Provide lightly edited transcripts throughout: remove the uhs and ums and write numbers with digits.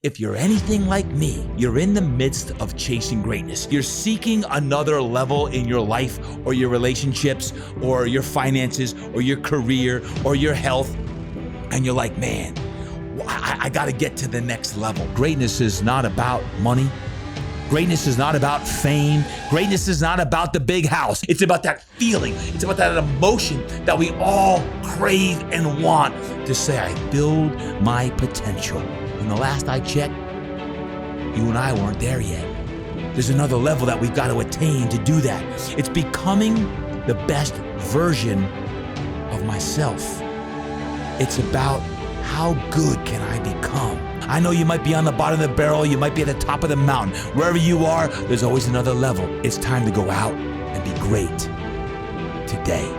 If you're anything like me, you're in the midst of chasing greatness. You're seeking another level in your life or your relationships or your finances or your career or your health. And you're like, man, I got to get to the next level. Greatness is not about money. Greatness is not about fame. Greatness is not about the big house. It's about that feeling. It's about that emotion that we all crave and want to say, I build my potential. And the last I checked, you and I weren't there yet. There's another level that we've got to attain to do that. It's becoming the best version of myself. It's about how good can I become? I know you might be on the bottom of the barrel, you might be at the top of the mountain. Wherever you are, there's always another level. It's time to go out and be great today.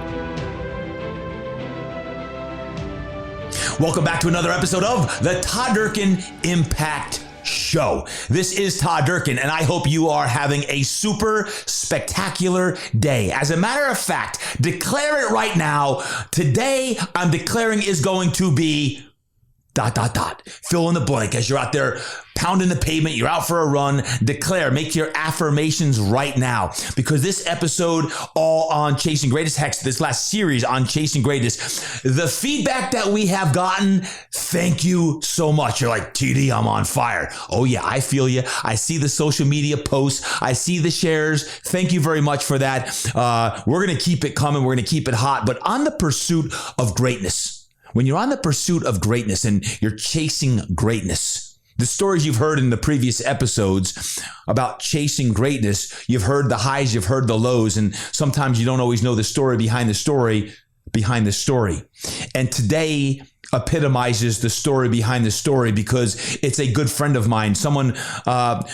Welcome back to another episode of the Todd Durkin Impact Show. This is Todd Durkin, and I hope you are having a super spectacular day. As a matter of fact, declare it right now. Today, I'm declaring is going to be ... Fill in the blank as you're out there pounding the pavement, you're out for a run. Declare, make your affirmations right now, because this episode all on Chasing Greatness, heck, this last series on Chasing Greatness, the feedback that we have gotten, thank you so much. You're like, TD, I'm on fire. Oh yeah, I feel you. I see the social media posts. I see the shares. Thank you very much for that. We're going to keep it coming. We're going to keep it hot, but on the pursuit of greatness. When you're on the pursuit of greatness and you're chasing greatness, the stories you've heard in the previous episodes about chasing greatness, you've heard the highs, you've heard the lows, and sometimes you don't always know the story behind the story behind the story. And today epitomizes the story behind the story because it's a good friend of mine, someone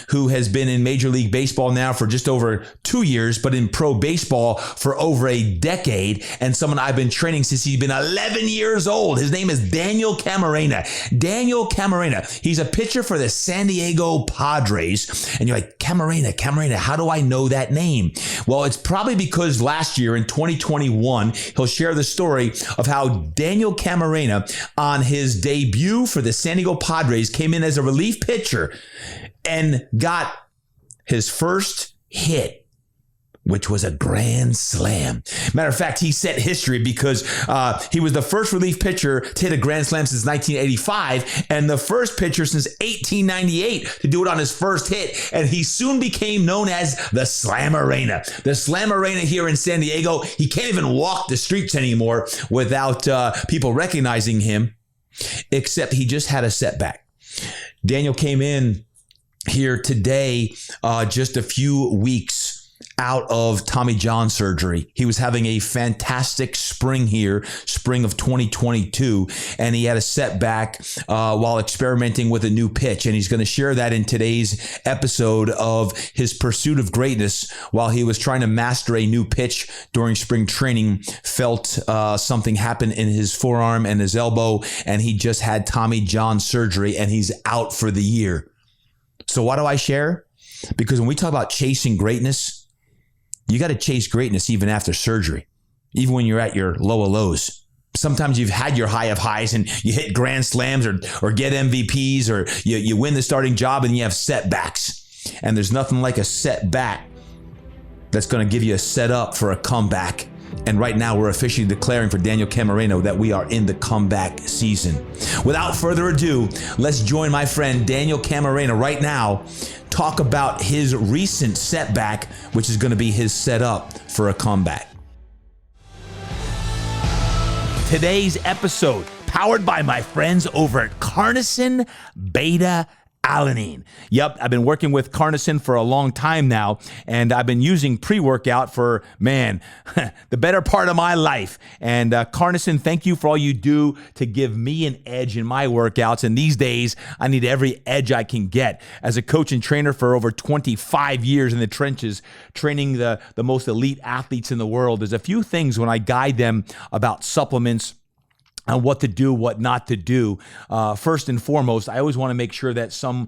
who has been in Major League Baseball now for just over 2 years, but in pro baseball for over a decade, and someone I've been training since he's been 11 years old. His name is Daniel Camarena. Daniel Camarena. He's a pitcher for the San Diego Padres. And you're like, Camarena, how do I know that name? Well, it's probably because last year in 2021, he'll share the story of how Daniel Camarena, on his debut for the San Diego Padres, came in as a relief pitcher and got his first hit, which was a grand slam. Matter of fact, he set history because he was the first relief pitcher to hit a grand slam since 1985 and the first pitcher since 1898 to do it on his first hit. And he soon became known as the Slamarena. The Slamarena here in San Diego. He can't even walk the streets anymore without people recognizing him, except he just had a setback. Daniel came in here today just a few weeks out of Tommy John surgery. He was having a fantastic spring here, spring of 2022, and he had a setback while experimenting with a new pitch. And he's going to share that in today's episode of his pursuit of greatness. While he was trying to master a new pitch during spring training, felt something happen in his forearm and his elbow, and he just had Tommy John surgery, and he's out for the year. So why do I share? Because when we talk about chasing greatness, you got to chase greatness even after surgery, even when you're at your low of lows. Sometimes you've had your high of highs and you hit grand slams or get MVPs or you win the starting job and you have setbacks. And there's nothing like a setback that's going to give you a setup for a comeback. And right now we're officially declaring for Daniel Camarena that we are in the comeback season. Without further ado, let's join my friend Daniel Camarena right now, talk about his recent setback, which is going to be his setup for a comeback. Today's episode, powered by my friends over at CarnoSyn Beta Alanine. Yep, I've been working with CarnoSyn for a long time now, and I've been using pre-workout for, the better part of my life. And CarnoSyn, thank you for all you do to give me an edge in my workouts. And these days, I need every edge I can get. As a coach and trainer for over 25 years in the trenches, training the most elite athletes in the world, there's a few things when I guide them about supplements and what to do, what not to do. First and foremost, I always want to make sure that some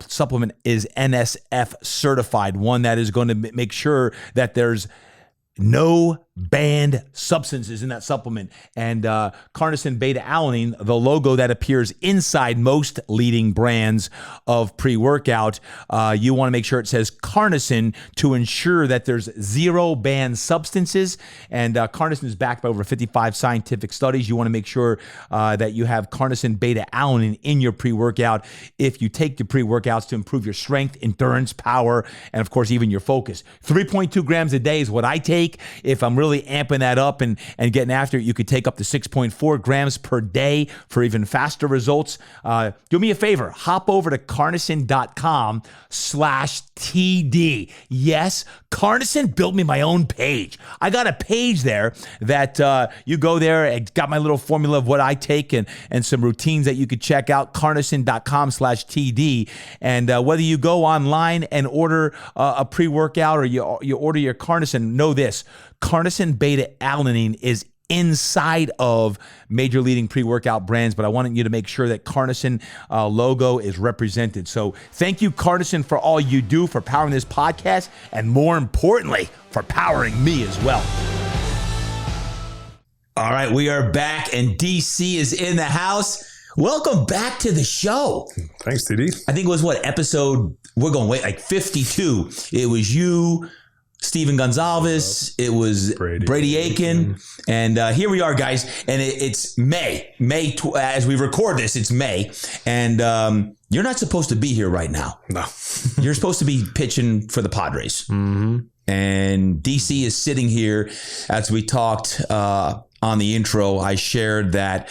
supplement is NSF certified, one that is going to make sure that there's no banned substances in that supplement. And CarnoSyn beta-alanine, the logo that appears inside most leading brands of pre-workout, you want to make sure it says CarnoSyn to ensure that there's 0 banned substances. And CarnoSyn is backed by over 55 scientific studies. You want to make sure that you have CarnoSyn beta-alanine in your pre-workout if you take your pre-workouts to improve your strength, endurance, power, and of course, even your focus. 3.2 grams a day is what I take. If I'm really amping that up and getting after it, you could take up to 6.4 grams per day for even faster results. Do me a favor, hop over to CarnoSyn.com/TD. Yes, CarnoSyn built me my own page. I got a page there that you go there and got my little formula of what I take and some routines that you could check out, CarnoSyn.com/TD. And whether you go online and order a pre-workout or you order your CarnoSyn, know this, CarnoSyn beta-alanine is inside of major leading pre-workout brands, but I wanted you to make sure that CarnoSyn logo is represented. So thank you, CarnoSyn, for all you do for powering this podcast, and more importantly, for powering me as well. All right, we are back, and DC is in the house. Welcome back to the show. Thanks, TD. I think it was episode, we're going like 52. It was you, Steven Gonzalez, it was Brady Aiken, and here we are, guys, and it's May, as we record this, it's May, and you're not supposed to be here right now. No. You're supposed to be pitching for the Padres. Mm-hmm. And DC is sitting here. As we talked on the intro, I shared that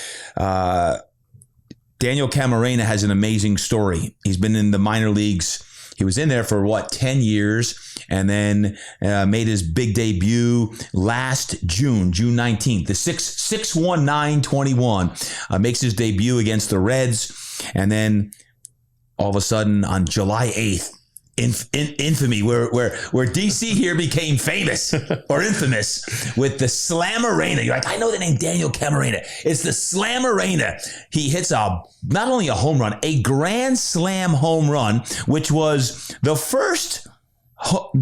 Daniel Camarena has an amazing story. He's been in the minor leagues. He was in there for 10 years, and then made his big debut last June 19th. The 6/19/21 makes his debut against the Reds, and then all of a sudden on July 8th, infamy, where DC here became famous or infamous with the Slamarena. You're like, I know the name Daniel Camarena. It's the Slamarena. He hits not only a home run, a grand slam home run, which was the first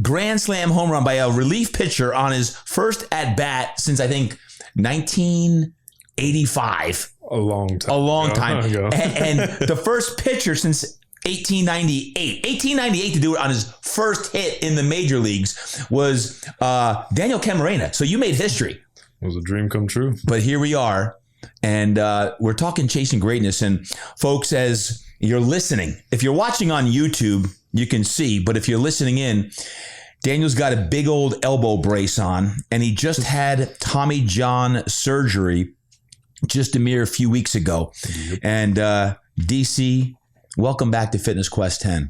grand slam home run by a relief pitcher on his first at bat since I think 1985. A long time ago. and the first pitcher since 1898 to do it on his first hit in the major leagues was Daniel Camarena. So you made history. It was a dream come true. But here we are, and we're talking chasing greatness. And folks, as you're listening, if you're watching on YouTube, you can see, but if you're listening in, Daniel's got a big old elbow brace on, and he just had Tommy John surgery just a mere few weeks ago. Yep. And DC, welcome back to Fitness Quest 10.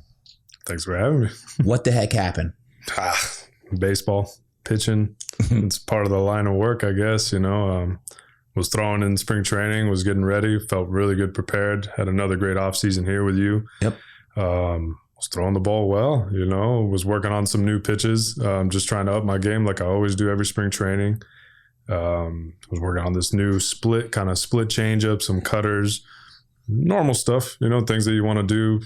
Thanks for having me. What the heck happened? Baseball, pitching. It's part of the line of work, I guess. Was throwing in spring training, was getting ready, felt really good prepared. Had another great offseason here with you. Yep. Was throwing the ball well, was working on some new pitches, just trying to up my game like I always do every spring training. Was working on this new split changeup, some cutters, normal stuff, things that you want to do,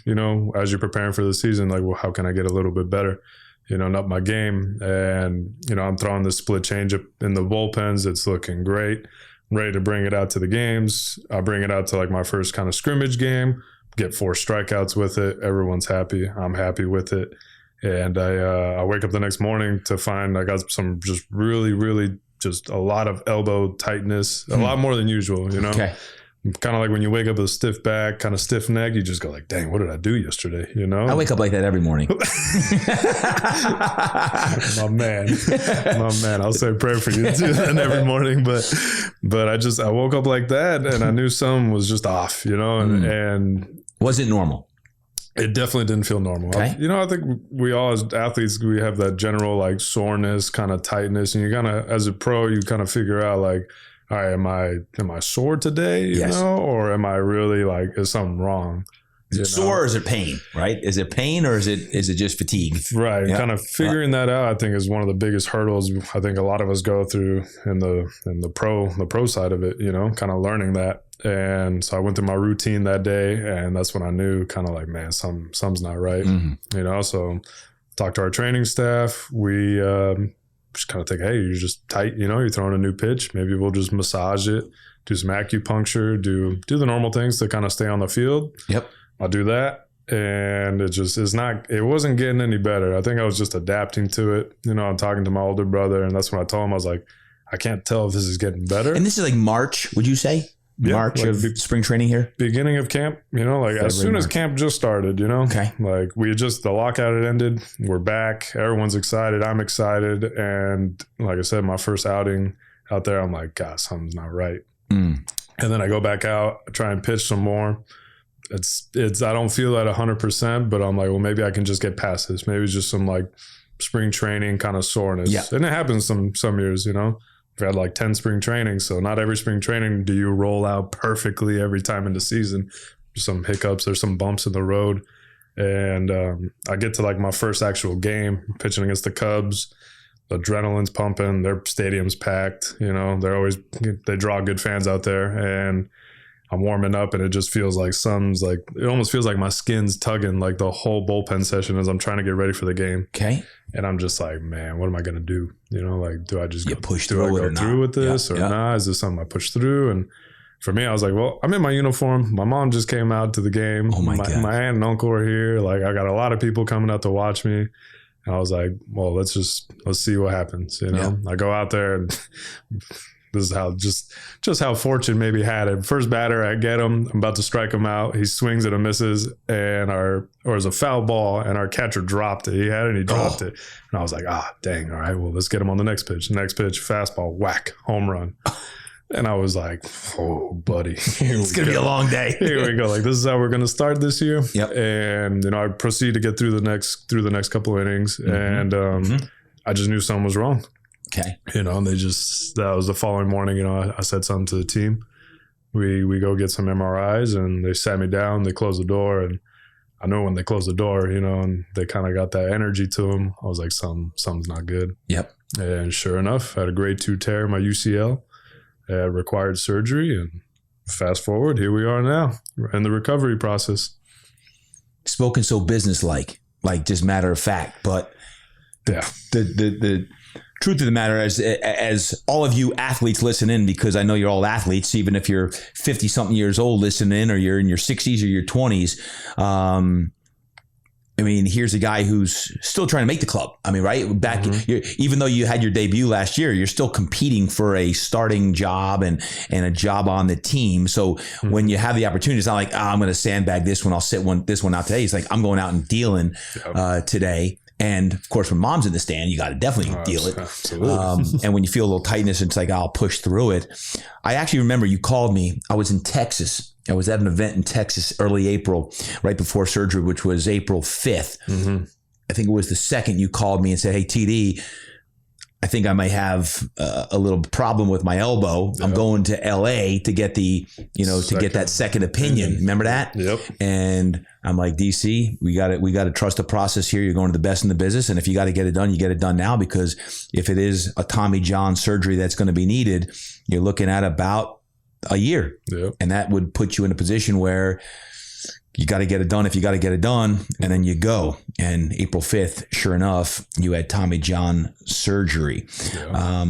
as you're preparing for the season, like, well, how can I get a little bit better, and up my game? And, I'm throwing this split changeup in the bullpens. It's looking great. I'm ready to bring it out to the games. I bring it out to like my first kind of scrimmage game, get 4 strikeouts with it. Everyone's happy. I'm happy with it. And I wake up the next morning to find I got some just really, really just a lot of elbow tightness, a lot more than usual, Okay. Kind of like when you wake up with a stiff back, kind of stiff neck, you just go like, dang, what did I do yesterday? I wake up like that every morning. My man. I'll say a prayer for you too then every morning. But I woke up like that, and I knew something was just off, and was it normal? It definitely didn't feel normal. Okay. I think we all as athletes, we have that general like soreness, kind of tightness, and you kind of, as a pro, you kind of figure out like, all right, am I sore today, yes. Or am I really like, is something wrong? Is it sore or is it pain, right? Is it pain or is it just fatigue? Right. Yep. Kind of figuring that out, I think, is one of the biggest hurdles I think a lot of us go through in the pro side of it, kind of learning that. And so I went through my routine that day, and that's when I knew kind of like, man, something's not right, So talked to our training staff. We just kind of think, hey, you're just tight, you're throwing a new pitch. Maybe we'll just massage it, do some acupuncture, do the normal things to kind of stay on the field. Yep. I'll do that. And it wasn't getting any better. I think I was just adapting to it. I'm talking to my older brother, and that's when I told him, I was like, I can't tell if this is getting better. And this is like March, would you say? Yeah, March like of spring training here? Beginning of camp, February, as soon as March. camp just started, Okay. Like the lockout had ended. We're back. Everyone's excited. I'm excited. And like I said, my first outing out there, I'm like, God, something's not right. And then I go back out, I try and pitch some more. I don't feel at 100%, but I'm like, well, maybe I can just get past this. Maybe it's just some like spring training kind of soreness. Yeah. And it happens some years, We've had like 10 spring trainings. So not every spring training do you roll out perfectly every time in the season. There's some hiccups, there's some bumps in the road. And I get to like my first actual game, pitching against the Cubs. The adrenaline's pumping, their stadium's packed, they draw good fans out there. And I'm warming up, and it just feels like it almost feels like my skin's tugging like the whole bullpen session as I'm trying to get ready for the game. Okay. And I'm just like, man, what am I going to do? Do I just go through with this or not? Is this something I push through? And for me, I was like, well, I'm in my uniform. My mom just came out to the game. Oh my God. My aunt and uncle are here. Like, I got a lot of people coming out to watch me. And I was like, well, let's see what happens. I go out there, and this is how just how fortune maybe had it. First batter, I get him. I'm about to strike him out. He swings it and misses, and it was a foul ball, and our catcher dropped it. He had it, and he dropped it. And I was like, dang, all right, well, let's get him on the next pitch. Next pitch, fastball, whack, home run. And I was like, oh, buddy. It's going to be a long day. Here we go. Like, this is how we're going to start this year. Yep. And, I proceed to get through the next couple of innings. And I just knew something was wrong. Okay. And that was the following morning, I said something to the team. We go get some MRIs, and they sat me down, they closed the door, and I know when they closed the door, and they kind of got that energy to them. I was like, something's not good. Yep. And sure enough, I had a grade 2 tear in my UCL, required surgery, and fast forward, here we are now in the recovery process. Spoken so businesslike, like just matter of fact, but the truth of the matter is, as all of you athletes listen in, because I know you're all athletes, even if you're 50 something years old listening in, or you're in your 60s or your 20s. Here's a guy who's still trying to make the club. Right? Even though you had your debut last year, you're still competing for a starting job and a job on the team. So when you have the opportunity, it's not like, I'm going to sandbag this one. I'll sit this one out today. It's like, I'm going out and dealing today. And of course, when mom's in the stand, you got to definitely deal it. Absolutely. And when you feel a little tightness, it's like, I'll push through it. I actually remember you called me. I was in Texas. I was at an event in Texas early April, right before surgery, which was April 5th. I think it was the 2nd you called me and said, hey, TD, I think I might have a little problem with my elbow. I'm going to LA to get to get that second opinion. Remember that? Yep. And I'm like, DC, we got to trust the process here. You're going to the best in the business. And if you got to get it done, you get it done now, because if it is a Tommy John surgery that's going to be needed, you're looking at about a year. Yep. And that would put you in a position where you got to get it done if you got to get it done, and then you go. And April 5th, sure enough, you had Tommy John surgery. Yeah.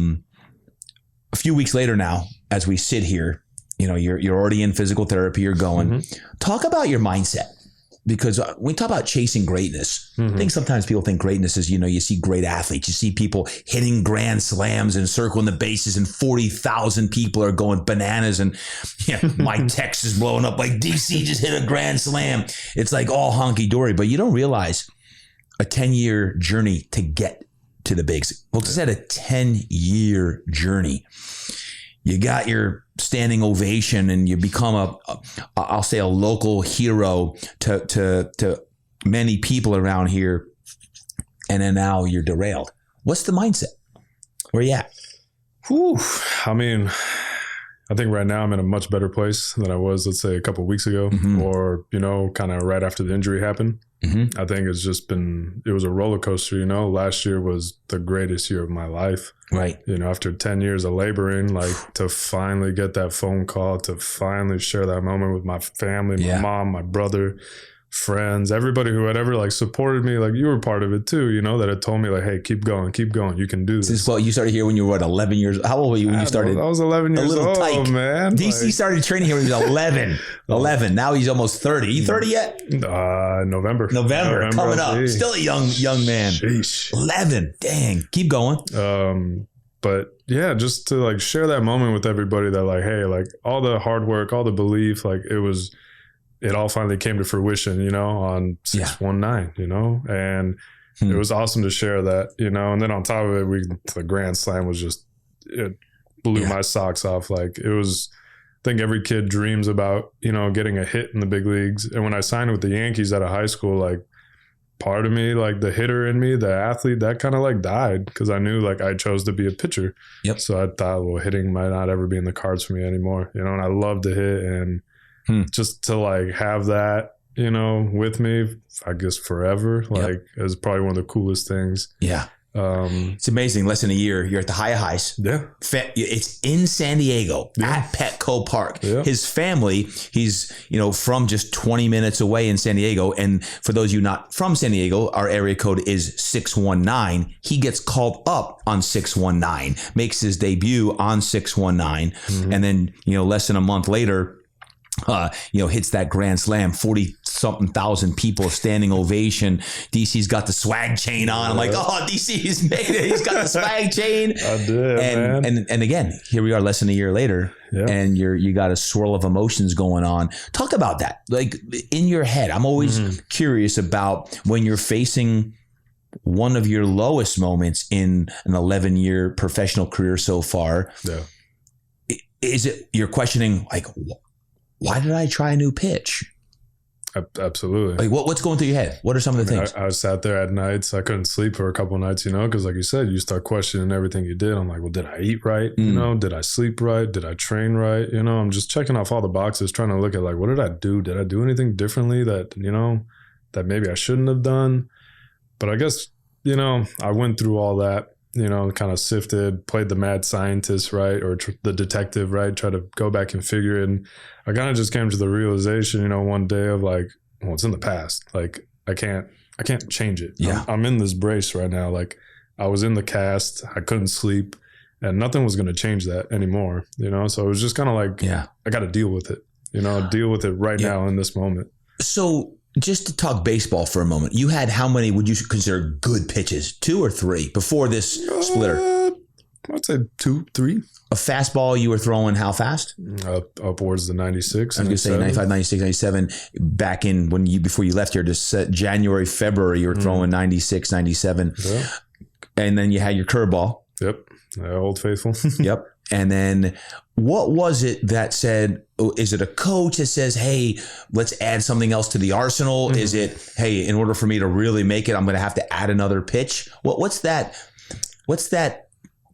A few weeks later now, as we sit here, you're already in physical therapy, you're going. Talk about your mindset. Because when we talk about chasing greatness, I think sometimes people think greatness is, you see great athletes. You see people hitting grand slams and circling the bases, and 40,000 people are going bananas. And my text is blowing up like, DC just hit a grand slam. It's like all honky-dory. But you don't realize a 10-year journey to get to the bigs. Well, it's at a 10-year journey. You got your standing ovation, and you become I'll say a local hero to many people around here. And then now you're derailed. What's the mindset? Where you at? Whew. I think right now I'm in a much better place than I was, let's say, a couple of weeks ago, or, kind of right after the injury happened. I think it's just it was a roller coaster. Last year was the greatest year of my life. Right. After 10 years of laboring, like, to finally get that phone call, to finally share that moment with my family, my mom, my brother, friends, everybody who had ever like supported me, like you were part of it too, you know, that had told me like, hey, keep going, you can do this. This is what you started here when you were what, 11 years. How old were you when you started? I was 11 years old, tyke. man. DC started training here when he was 11. 11. Now he's almost 30. You 30 yet? November coming up. Still a young man. Sheesh. 11. Dang. Keep going. But yeah, just to like share that moment with everybody that like, hey, like all the hard work, all the belief, like it all finally came to fruition, you know, on 619, you know, and it was awesome to share that, you know, and then on top of it, the Grand Slam was just, it blew my socks off. Like it was, I think every kid dreams about, you know, getting a hit in the big leagues. And when I signed with the Yankees out of high school, like part of me, like the hitter in me, the athlete, that kind of like died because I knew like I chose to be a pitcher. Yep. So I thought, well, hitting might not ever be in the cards for me anymore, you know, and I love to hit and just to like have that, you know, with me, I guess forever, like is probably one of the coolest things. Yeah. It's amazing. Less than a year, you're at the high of highs. Yeah. It's in San Diego at Petco Park. Yeah. His family, he's, you know, from just 20 minutes away in San Diego. And for those of you not from San Diego, our area code is 619. He gets called up on 619, makes his debut on 619. And then, you know, less than a month later, you know, hits that Grand Slam, 40-something thousand people, standing ovation. DC's got the swag chain on. I'm like, oh, DC's made it. He's got the swag chain. I did, man. And again, here we are less than a year later, and you got a swirl of emotions going on. Talk about that. Like in your head, I'm always curious about when you're facing one of your lowest moments in an 11-year professional career so far. Yeah. Is it you're questioning like, why did I try a new pitch? Absolutely. Like what's going through your head? What are some of the things? I sat there at nights. I couldn't sleep for a couple of nights, you know, because like you said, you start questioning everything you did. I'm like, well, did I eat right? You know, did I sleep right? Did I train right? You know, I'm just checking off all the boxes, trying to look at like, what did I do? Did I do anything differently that, you know, that maybe I shouldn't have done? But I guess, you know, I went through all that, you know, kind of sifted, played the mad scientist, right? Or the detective, right? Try to go back and figure it. And I kind of just came to the realization, you know, one day of like, well, it's in the past. Like I can't change it. Yeah. I'm in this brace right now. Like I was in the cast, I couldn't sleep and nothing was going to change that anymore, you know? So it was just kind of like, I got to deal with it, you know, deal with it right now in this moment. So just to talk baseball for a moment, you had how many would you consider good pitches? 2 or 3 before this splitter? I'd say 2, 3. A fastball you were throwing how fast? Upwards to 96. I was going to say 95, 96, 97. Back in before you left here, just January, February, you were throwing 96, 97. Yeah. And then you had your curveball. Yep. Old Faithful. Yep. And then what was it that said, is it a coach that says, hey, let's add something else to the arsenal? Is it, hey, in order for me to really make it, I'm going to have to add another pitch? What's that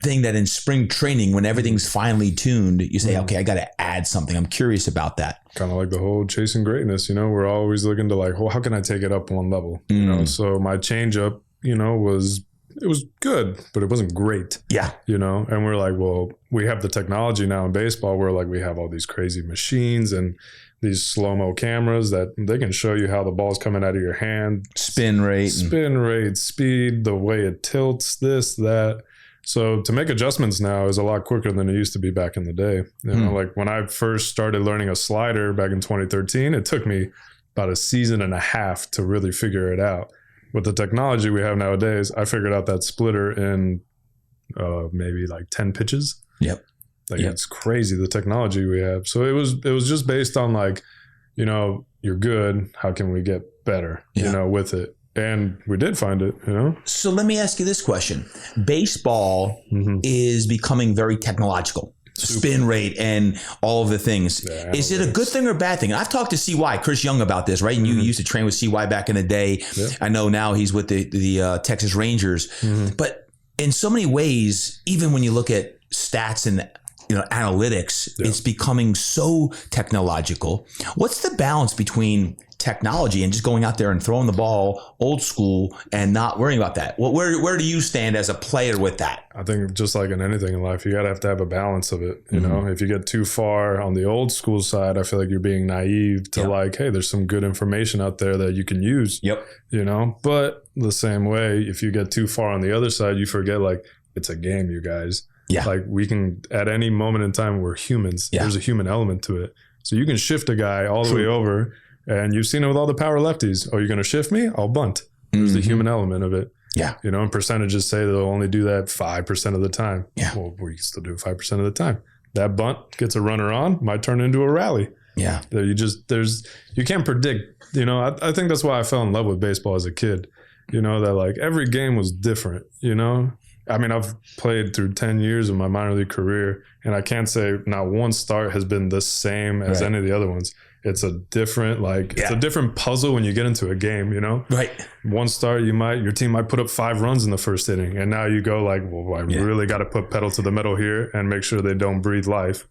thing that in spring training, when everything's finely tuned, you say, okay, I got to add something. I'm curious about that. Kind of like the whole chasing greatness, you know, we're always looking to like, well, how can I take it up one level? You know, so my changeup, you know, it was good, but it wasn't great. Yeah. You know, and we're like, well, we have the technology now in baseball where like we have all these crazy machines and these slow-mo cameras that they can show you how the ball's coming out of your hand. Spin rate, speed, the way it tilts, this, that. So to make adjustments now is a lot quicker than it used to be back in the day. You know, like when I first started learning a slider back in 2013, it took me about a season and a half to really figure it out. With the technology we have nowadays, I figured out that splitter in maybe like 10 pitches. Yep. Like it's crazy the technology we have. So it was just based on like, you know, you're good. How can we get better, you know, with it? And we did find it, you know. So let me ask you this question. Baseball is becoming very technological. Spin rate and all of the things. Yeah, is it a good thing or a bad thing? I've talked to CY, Chris Young, about this, right? And you used to train with CY back in the day. Yep. I know now he's with the Texas Rangers. But in so many ways, even when you look at stats and analytics, it's becoming so technological. What's the balance between technology and just going out there and throwing the ball old school and not worrying about that. Where do you stand as a player with that? I think just like in anything in life, you gotta have to have a balance of it. You know, if you get too far on the old school side, I feel like you're being naive to like, hey, there's some good information out there that you can use. Yep. You know, but the same way, if you get too far on the other side, you forget like it's a game, you guys. Yeah. Like we can, at any moment in time, we're humans. Yeah. There's a human element to it. So you can shift a guy all the way over, and you've seen it with all the power lefties. Oh, you're going to shift me? I'll bunt. There's the human element of it. Yeah. You know, and percentages say they'll only do that 5% of the time. Yeah. Well, we can still do it 5% of the time. That bunt gets a runner on, might turn into a rally. Yeah. You can't predict, you know, I think that's why I fell in love with baseball as a kid. You know, that like every game was different, you know? I mean, I've played through 10 years of my minor league career, and I can't say not one start has been the same as any of the other ones. It's a different, it's a different puzzle when you get into a game, you know? Right. One start, your team might put up 5 runs in the first inning, and now you go like, well, I really got to put pedal to the metal here and make sure they don't breathe life.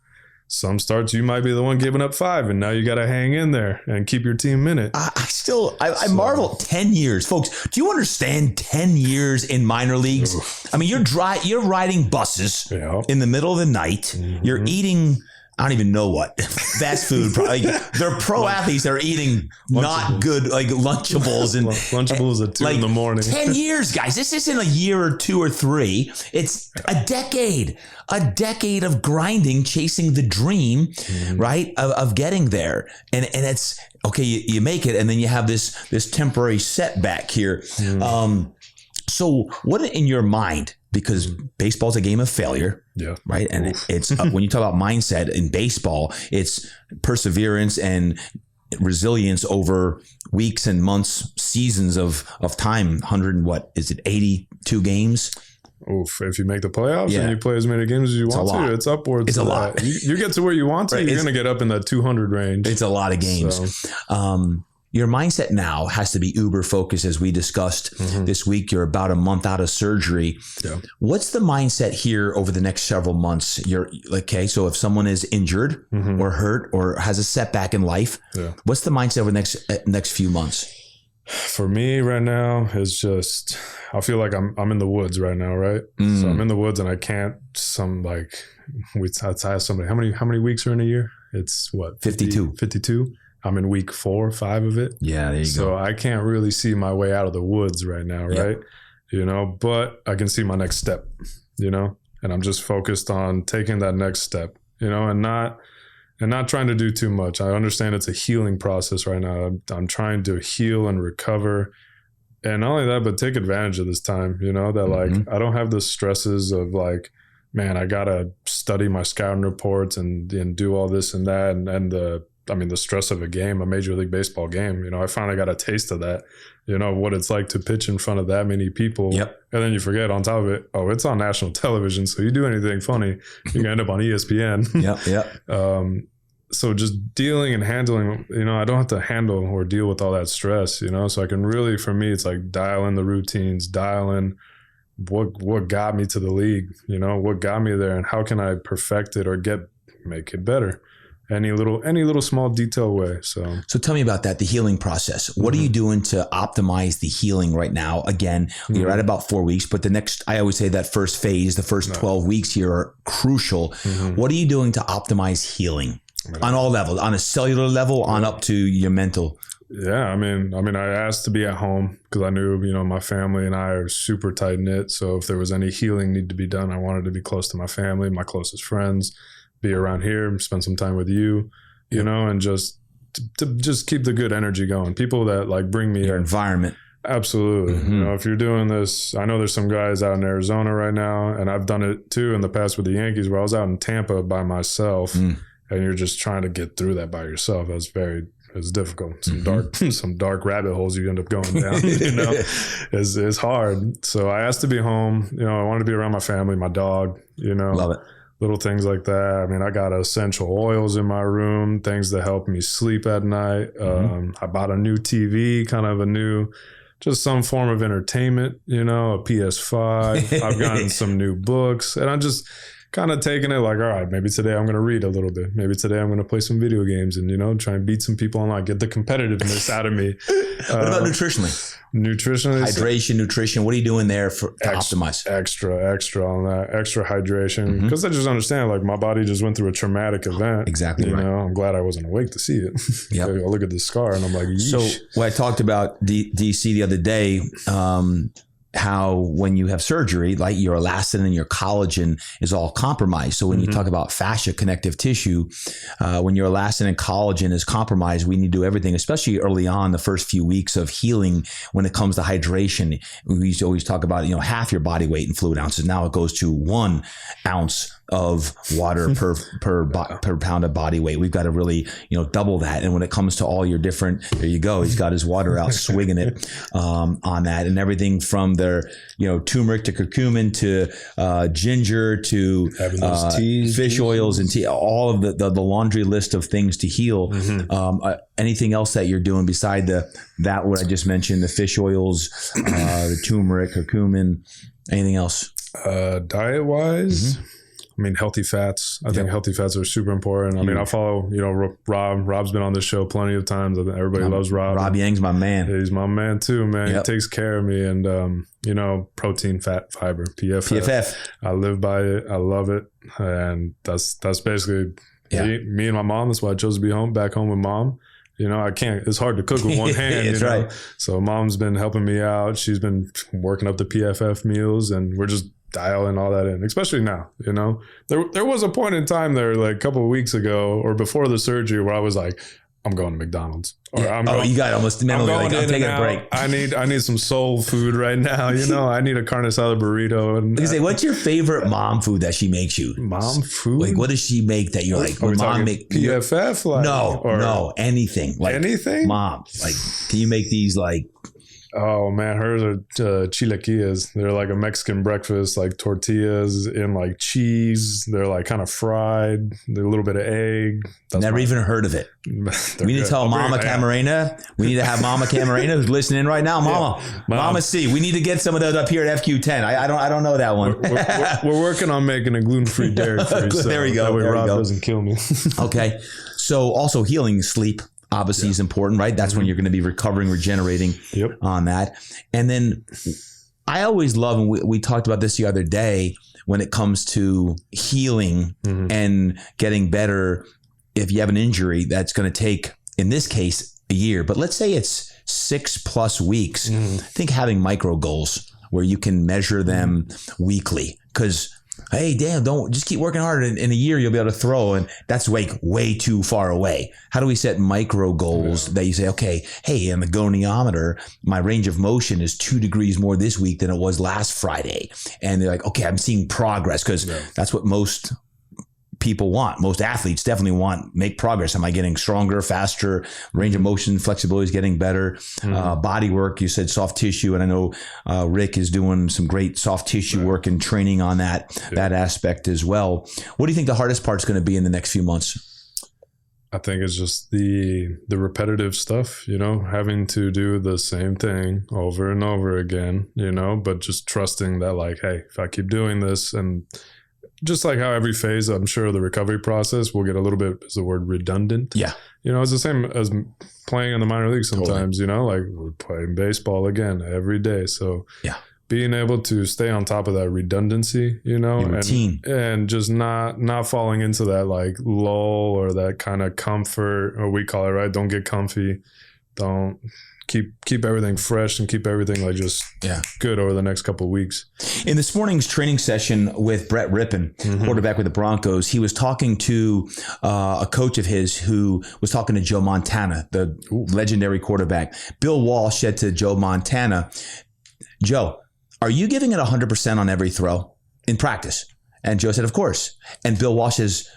Some starts, you might be the one giving up 5, and now you got to hang in there and keep your team in it. I marvel 10 years. Folks, do you understand 10 years in minor leagues? I mean, you're riding buses in the middle of the night. You're eating, I don't even know what, fast food. Probably. They're pro athletes that are eating not good, like Lunchables. And Lunchables at 2 in the morning. 10 years, guys. This isn't a year or 2 or 3. It's a decade of grinding, chasing the dream, right? Of getting there. And it's, okay, you make it, and then you have this temporary setback here. So what in your mind, because baseball's a game of failure, right? And it's when you talk about mindset in baseball, it's perseverance and resilience over weeks and months, seasons of time. 82 games? Oof, if you make the playoffs and you play as many games as you want to, it's upwards. It's a lot. You get to where you want to, you're going to get up in that 200 range. It's a lot of games. So. Your mindset now has to be uber focused, as we discussed this week. You're about a month out of surgery. Yeah. What's the mindset here over the next several months? So if someone is injured or hurt or has a setback in life, what's the mindset over the next few months? For me right now, it's just, I feel like I'm in the woods right now, right? So I'm in the woods and I can't, I'd ask somebody, how many weeks are in a year? It's what? 52. 52. I'm in week 4 or 5 of it. Yeah, there you go. So I can't really see my way out of the woods right now, right? You know, but I can see my next step, you know, and I'm just focused on taking that next step, you know, and not trying to do too much. I understand it's a healing process right now. I'm trying to heal and recover. And not only that, but take advantage of this time, you know, that like, I don't have the stresses of like, man, I got to study my scouting reports and do all this and that. And the stress of a game, a Major League Baseball game, you know, I finally got a taste of that, you know, what it's like to pitch in front of that many people. And then you forget on top of it, it's on national television. So you do anything funny, you can end up on ESPN. So just dealing and handling, you know, I don't have to handle or deal with all that stress, you know, so I can really, for me, it's like dial in the routines, dial in what got me to the league, you know, what got me there and how can I perfect it or make it better. Any little small detail way. So tell me about that, the healing process. What are you doing to optimize the healing right now? Again, you're at about 4 weeks, but I always say that first phase, the first 12 weeks here are crucial. What are you doing to optimize healing on all levels, on a cellular level, on up to your mental? Yeah, I mean, I asked to be at home because I knew, you know, my family and I are super tight knit. So if there was any healing need to be done, I wanted to be close to my family, my closest friends. Be around here, spend some time with you, you know, and just keep the good energy going. People that like bring me your environment. Absolutely. You know, if you're doing this, I know there's some guys out in Arizona right now, and I've done it too in the past with the Yankees where I was out in Tampa by myself and you're just trying to get through that by yourself. It's difficult. Some dark rabbit holes you end up going down, you know, it's hard. So I asked to be home, you know, I wanted to be around my family, my dog, you know. Love it. Little things like that. I mean, I got essential oils in my room, things that help me sleep at night. I bought a new TV, just some form of entertainment, you know, a PS5. I've gotten some new books and I just, kind of taking it like, all right, maybe today I'm going to read a little bit. Maybe today I'm going to play some video games and, try and beat some people online, get the competitiveness out of me. What about nutritionally? Nutritionally? Hydration, nutrition. What are you doing there to optimize? Extra on that. Extra hydration. Because I just understand, like, my body just went through a traumatic event. Exactly right. I'm glad I wasn't awake to see it. Yep. I look at the scar and I'm like, yeesh. So when I talked about DC the other day, how when you have surgery, like your elastin and your collagen is all compromised. So when you talk about fascia, connective tissue, when your elastin and collagen is compromised, we need to do everything, especially early on, the first few weeks of healing. When it comes to hydration, we used to always talk about, half your body weight in fluid ounces. Now it goes to 1 ounce of water per pound of body weight. We've got to really, double that. And when it comes to all your different, there you go. He's got his water out, swigging it on that, and everything from their, turmeric to curcumin to ginger to teas, fish oils and tea, all of the laundry list of things to heal. Anything else that you're doing beside that what I just mentioned, the fish oils, the turmeric, curcumin, anything else? Diet wise. I mean, healthy fats. I think healthy fats are super important. I mean, I follow, Rob. Rob's been on this show plenty of times. I think everybody loves Rob. Rob Yang's my man. Yeah, he's my man too, man. He takes care of me. And, protein, fat, fiber, PFF. I live by it. I love it. And that's basically me and my mom. That's why I chose to be back home with mom. I can't, it's hard to cook with one hand. That's right. So mom's been helping me out. She's been working up the PFF meals, and we're just dialing all that in, especially now. There was a point in time there, like a couple of weeks ago or before the surgery, where I was like, I'm going to McDonald's. Or you got almost mentally like, I'm taking a break. I need some soul food right now. I need a carne asada burrito. And I say, what's your favorite mom food that she makes you? Mom food? Like, what does she make that you're like, when mom make PFF? No, anything. Like anything? Mom, like, can you make these like? Oh man, hers are chilaquiles. They're like a Mexican breakfast, like tortillas in like cheese. They're like kind of fried. They're a little bit of egg. Never even heard of it. We need to tell Mama Camarena. We need to have Mama Camarena who's listening right now. Mama C. We need to get some of those up here at FQ10. I don't know that one. We're working on making a gluten-free, dairy-free. So there we go. That way Rob doesn't kill me. Okay. So also healing sleep. Obviously is important, right? That's when you're going to be recovering, regenerating on that. And then I always love, and we talked about this the other day, when it comes to healing and getting better. If you have an injury that's going to take, in this case, a year, but let's say it's 6+ weeks, I think having micro goals where you can measure them weekly, because hey, damn, don't just keep working hard. In a year, you'll be able to throw. And that's way too far away. How do we set micro goals that you say, okay, hey, in the goniometer, my range of motion is 2 degrees more this week than it was last Friday. And they're like, okay, I'm seeing progress, because that's what most people want. Most athletes definitely make progress. Am I getting stronger, faster? Range of motion, flexibility is getting better. Body work, you said soft tissue. And I know Rick is doing some great soft tissue work and training on that aspect as well. What do you think the hardest part's going to be in the next few months? I think it's just the repetitive stuff, having to do the same thing over and over again, but just trusting that, like, hey, if I keep doing this, and just like how every phase, I'm sure, the recovery process will get a little bit, is the word redundant? Yeah. It's the same as playing in the minor leagues sometimes, like we're playing baseball again every day. So being able to stay on top of that redundancy, and just not falling into that like lull or that kind of comfort, or we call it, right? Don't get comfy. Don't keep everything fresh and keep everything like just good over the next couple of weeks. In this morning's training session with Brett Rippon, quarterback with the Broncos, he was talking to a coach of his who was talking to Joe Montana, the legendary quarterback. Bill Walsh said to Joe Montana, Joe, are you giving it 100% on every throw in practice? And Joe said, of course. And Bill Walsh says,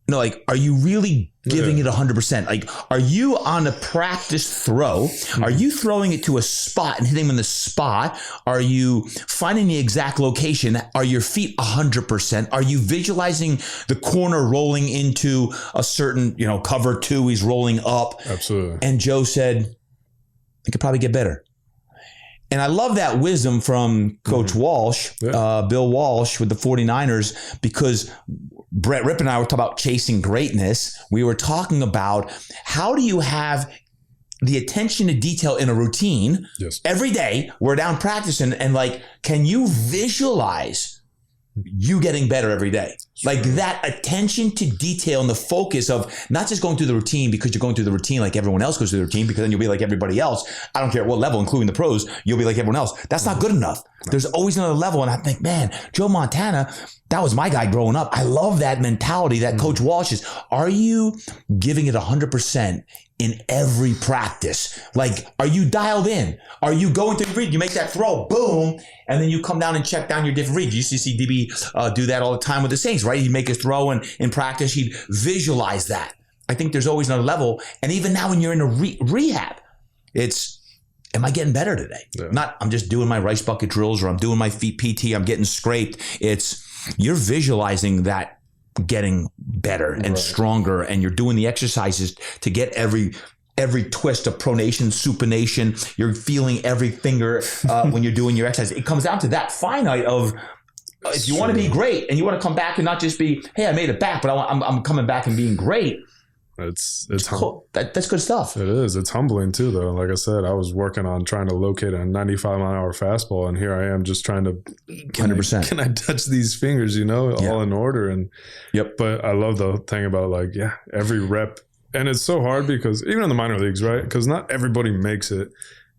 no, like, are you really giving it 100%? Like, are you on a practice throw? Are you throwing it to a spot and hitting them in the spot? Are you finding the exact location? Are your feet 100%? Are you visualizing the corner rolling into a certain, cover 2? He's rolling up. Absolutely. And Joe said, it could probably get better. And I love that wisdom from Coach Walsh, Bill Walsh with the 49ers, because Brett Ripp and I were talking about chasing greatness. We were talking about how do you have the attention to detail in a routine every day. We're down practicing, and like, can you visualize you getting better every day? Like that attention to detail and the focus of not just going through the routine because you're going through the routine like everyone else goes through the routine, because then you'll be like everybody else. I don't care at what level, including the pros, you'll be like everyone else. That's not good enough. There's always another level. And I think, man, Joe Montana, that was my guy growing up. I love that mentality that Coach Walsh is. Are you giving it 100% in every practice? Like, are you dialed in? Are you going through the read? You make that throw, boom, and then you come down and check down your different reads. You used to see DB do that all the time with the Saints, right? He'd make a throw, and in practice, he'd visualize that. I think there's always another level. And even now when you're in a rehab, it's, am I getting better today? Yeah. Not, I'm just doing my rice bucket drills, or I'm doing my feet PT, I'm getting scraped. It's, you're visualizing that getting better and stronger, and you're doing the exercises to get every twist of pronation, supination. You're feeling every finger when you're doing your exercise. It comes down to that finite of, if you want to be great and you want to come back and not just be, hey, I made it back, but I'm coming back and being great. It's cool. That's good stuff. It is. It's humbling too, though. Like I said, I was working on trying to locate a 95-mile-an-hour fastball, and here I am just trying to, 100%. Can I touch these fingers, all in order? And but I love the thing about every rep. And it's so hard because even in the minor leagues, right? Because not everybody makes it.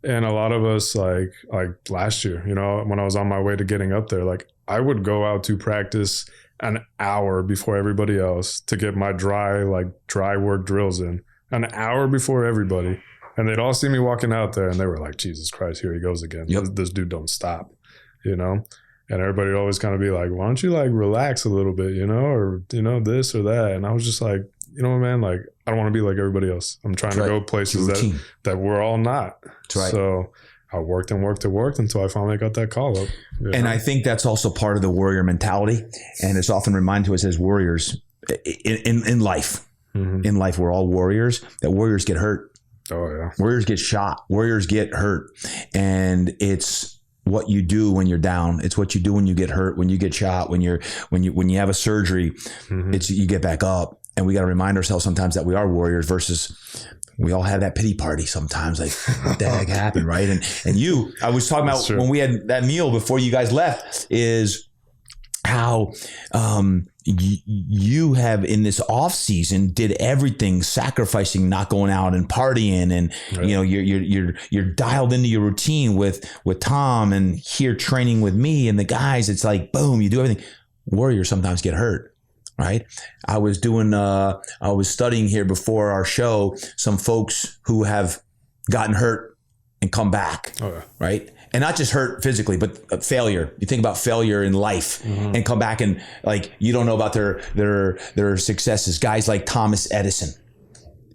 And a lot of us, like last year, when I was on my way to getting up there, like I would go out to practice an hour before everybody else to get my dry work drills in, an hour before everybody. And they'd all see me walking out there, and they were like, Jesus Christ, here he goes again. This dude don't stop, And everybody would always kind of be like, why don't you relax a little bit, or, this or that. And I was just like, man, I don't want to be like everybody else. I'm trying to go places that we're all not. That's right. So I worked until I finally got that call up. And I think that's also part of the warrior mentality. And it's often reminded to us as warriors in life. Mm-hmm. In life, we're all warriors, that warriors get hurt. Oh, yeah. Warriors get shot. Warriors get hurt. And it's what you do when you're down. It's what you do when you get hurt, when you get shot, when you have a surgery. Mm-hmm. It's you get back up. And we got to remind ourselves sometimes that we are warriors versus we all have that pity party sometimes. Like, what the heck happened, right? And I was talking about when we had that meal before you guys left, is how you have in this off season did everything, sacrificing, not going out and partying, and you're dialed into your routine with Tom, and here training with me and the guys. It's like boom, you do everything. Warriors sometimes get hurt. Right. I was studying here before our show, some folks who have gotten hurt and come back. Oh, yeah. Right. And not just hurt physically, but failure. You think about failure in life and come back and you don't know about their successes. Guys like Thomas Edison.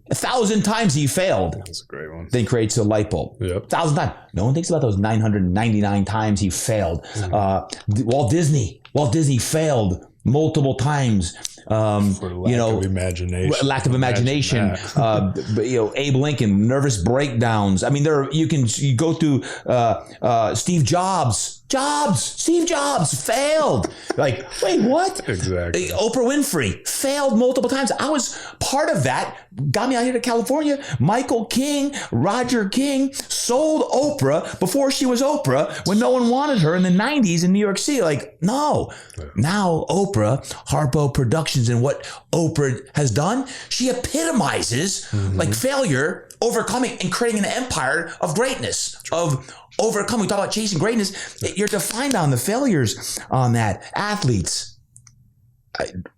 1,000 times he failed. That's a great one. Then creates a light bulb. 1,000 times. No one thinks about those 999 times he failed. Walt Disney failed multiple times. For lack of imagination. Lack of imagination. Abe Lincoln, nervous breakdowns. I mean, you go through Steve Jobs. Steve Jobs failed. Wait, what? Exactly. Oprah Winfrey failed multiple times. I was part of that. Got me out here to California. Michael King, Roger King sold Oprah before she was Oprah when no one wanted her in the 90s in New York City. No. Yeah. Now Oprah, Harpo Productions, and what Oprah has done, she epitomizes failure, overcoming, and creating an empire of greatness, of overcoming. We talk about chasing greatness. You're defined on the failures on that. Athletes.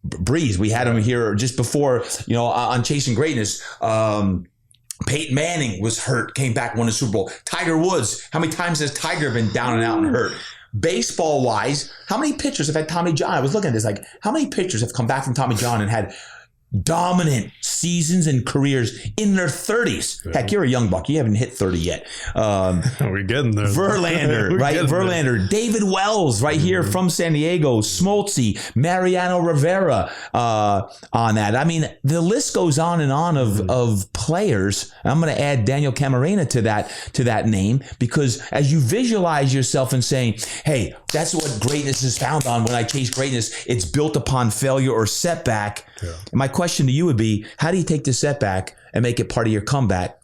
Breeze, we had him here just before, on Chasing Greatness. Peyton Manning was hurt, came back, won a Super Bowl. Tiger Woods, how many times has Tiger been down and out and hurt? Baseball wise, how many pitchers have had Tommy John? I was looking at this, how many pitchers have come back from Tommy John and had dominant seasons and careers in their 30s. Yeah. Heck, you're a young buck. You haven't hit 30 yet. We're getting there. Verlander, right? Verlander, there. David Wells, right here from San Diego, Smoltzy, Mariano Rivera on that. I mean, the list goes on and on of players. I'm going to add Daniel Camarena to that name, because as you visualize yourself and saying, hey, that's what greatness is found on. When I chase greatness, it's built upon failure or setback. Yeah. My question to you would be, how do you take the setback and make it part of your comeback?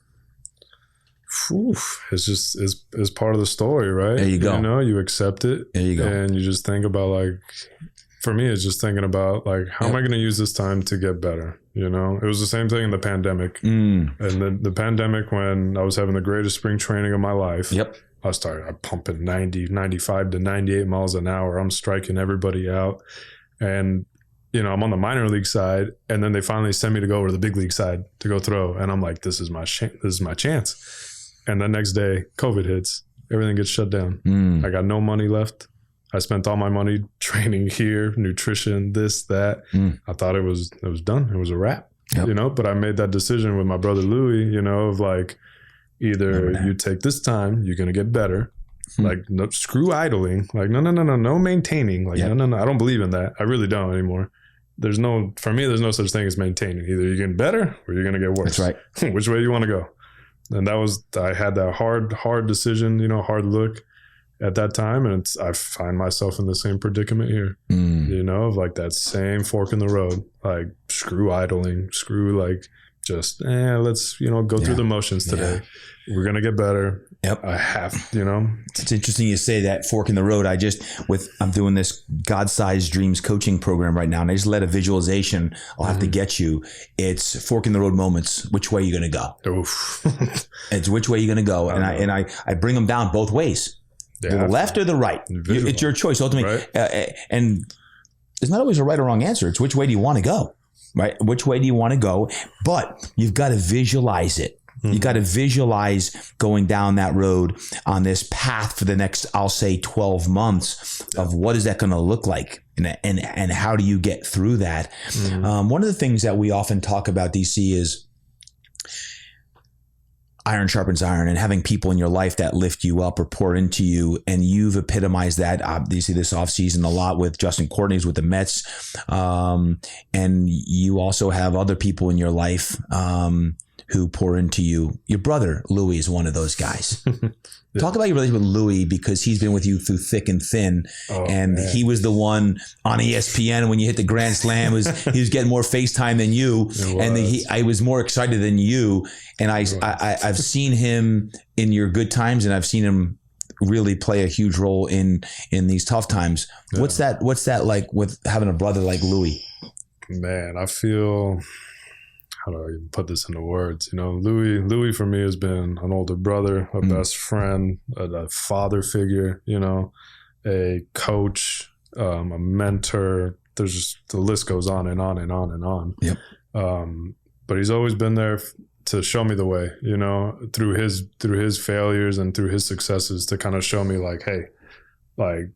It's just it's part of the story, right? There you go. You know, you accept it. There you go. And you just think about, like, for me, it's just thinking about, like, how am I going to use this time to get better? You know, it was the same thing in the pandemic. And the pandemic, when I was having the greatest spring training of my life. Yep. I'm pumping 95 to 98 miles an hour. I'm striking everybody out. And, you know, I'm on the minor league side, and then they finally send me to go over to the big league side to go throw. And I'm like, this is my chance. And the next day, COVID hits. Everything gets shut down. I got no money left. I spent all my money training here, nutrition, this, that. I thought it was done. It was a wrap, you know, but I made that decision with my brother Louis, you know, of like, either you take this time, you're going to get better. Like, no, screw idling. Like, no maintaining. Like, no, I don't believe in that. I really don't anymore. For me, there's no such thing as maintaining. Either you're getting better or you're going to get worse. That's right. Which way do you want to go? And I had that hard decision, you know, hard look at that time. And I find myself in the same predicament here, you know, of like that same fork in the road, like screw idling, screw like just, let's, you know, go through the motions today. We're going to get better. Yep. I have, you know. It's interesting you say that, fork in the road. I'm doing this God-Sized Dreams coaching program right now, and I just led a visualization. I'll have to get you. It's fork in the road moments. Which way are you going to go? Oof. It's which way you're going to go. And I bring them down both ways. The left or the right. It's your choice ultimately. Right. And there's not always a right or wrong answer. It's which way do you want to go? Right? Which way do you want to go? But you've got to visualize it. You got to visualize going down that road on this path for the next, I'll say, 12 months of what is that going to look like, and how do you get through that? One of the things that we often talk about, DC, is iron sharpens iron, and having people in your life that lift you up or pour into you. And you've epitomized that, obviously, this offseason a lot with Justin Courtney, who's with the Mets. And you also have other people in your life who pour into you. Your brother, Louis, is one of those guys. Talk about your relationship with Louis, because he's been with you through thick and thin. He was the one on ESPN when you hit the Grand Slam. He was getting more FaceTime than you, and I was more excited than you. And I've seen him in your good times, and I've seen him really play a huge role in these tough times. Yeah. What's that like with having a brother like Louis? Man, I feel, how do I even put this into words? You know, Louis for me has been an older brother, a best friend, a father figure, you know, a coach, a mentor. There's just, the list goes on and on and on and on. Yep. But he's always been there to show me the way, you know, through his failures and through his successes, to kind of show me like, hey, like,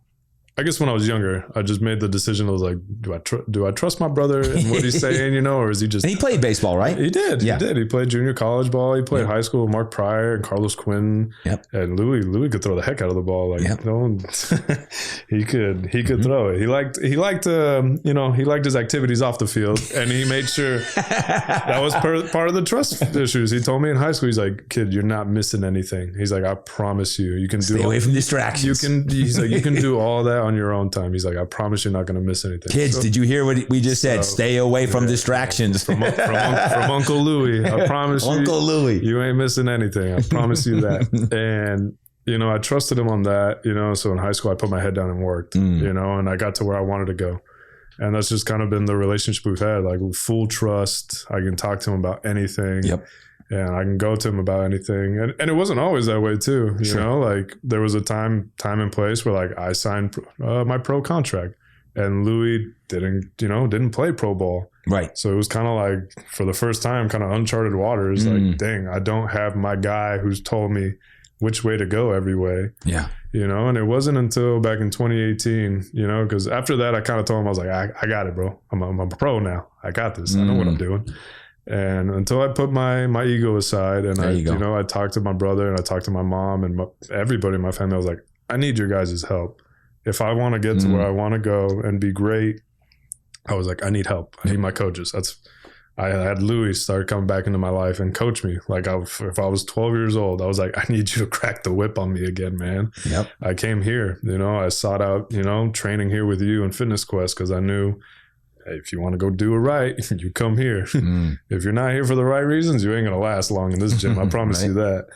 I guess when I was younger, I just made the decision. I was like, do I trust my brother and what he's saying, you know, or is he just... And he played baseball, right? He did. Yeah. He did. He played junior college ball. He played high school with Mark Pryor and Carlos Quinn. Yep. And Louis could throw the heck out of the ball. Like, you know, he could throw it. He liked his activities off the field, and he made sure that was part of the trust issues. He told me in high school, he's like, kid, you're not missing anything. He's like, I promise you can stay away from distractions. He's like, you can do all that on your own time. He's like, I promise you're not going to miss anything. Kids, did you hear what we just said? Stay away from distractions. From Uncle Louis. I promise you. Uncle Louis. You ain't missing anything. I promise you that. And, you know, I trusted him on that, you know, so in high school, I put my head down and worked, you know, and I got to where I wanted to go. And that's just kind of been the relationship we've had, like full trust. I can talk to him about anything. Yep. And I can go to him about anything. And it wasn't always that way too. You know, like there was a time and place where like I signed my pro contract, and Louis didn't play pro ball. Right. So it was kind of like, for the first time, kind of uncharted waters. Like, dang, I don't have my guy who's told me which way to go every way. Yeah. You know, and it wasn't until back in 2018, you know, because after that, I kind of told him, I was like, I got it, bro. I'm a pro now. I got this. I know what I'm doing. And until I put my ego aside and I talked to my brother and I talked to my mom and everybody in my family, I was like, I need your guys' help. If I want to get to where I want to go and be great, I was like, I need help. I need my coaches. I had Louis start coming back into my life and coach me. Like if I was 12 years old, I was like, I need you to crack the whip on me again, man. Yep. I came here, you know, I sought out, you know, training here with you and Fitness Quest because I knew, hey, if you want to go do it right, you come here. If you're not here for the right reasons, you ain't going to last long in this gym. I promise you that,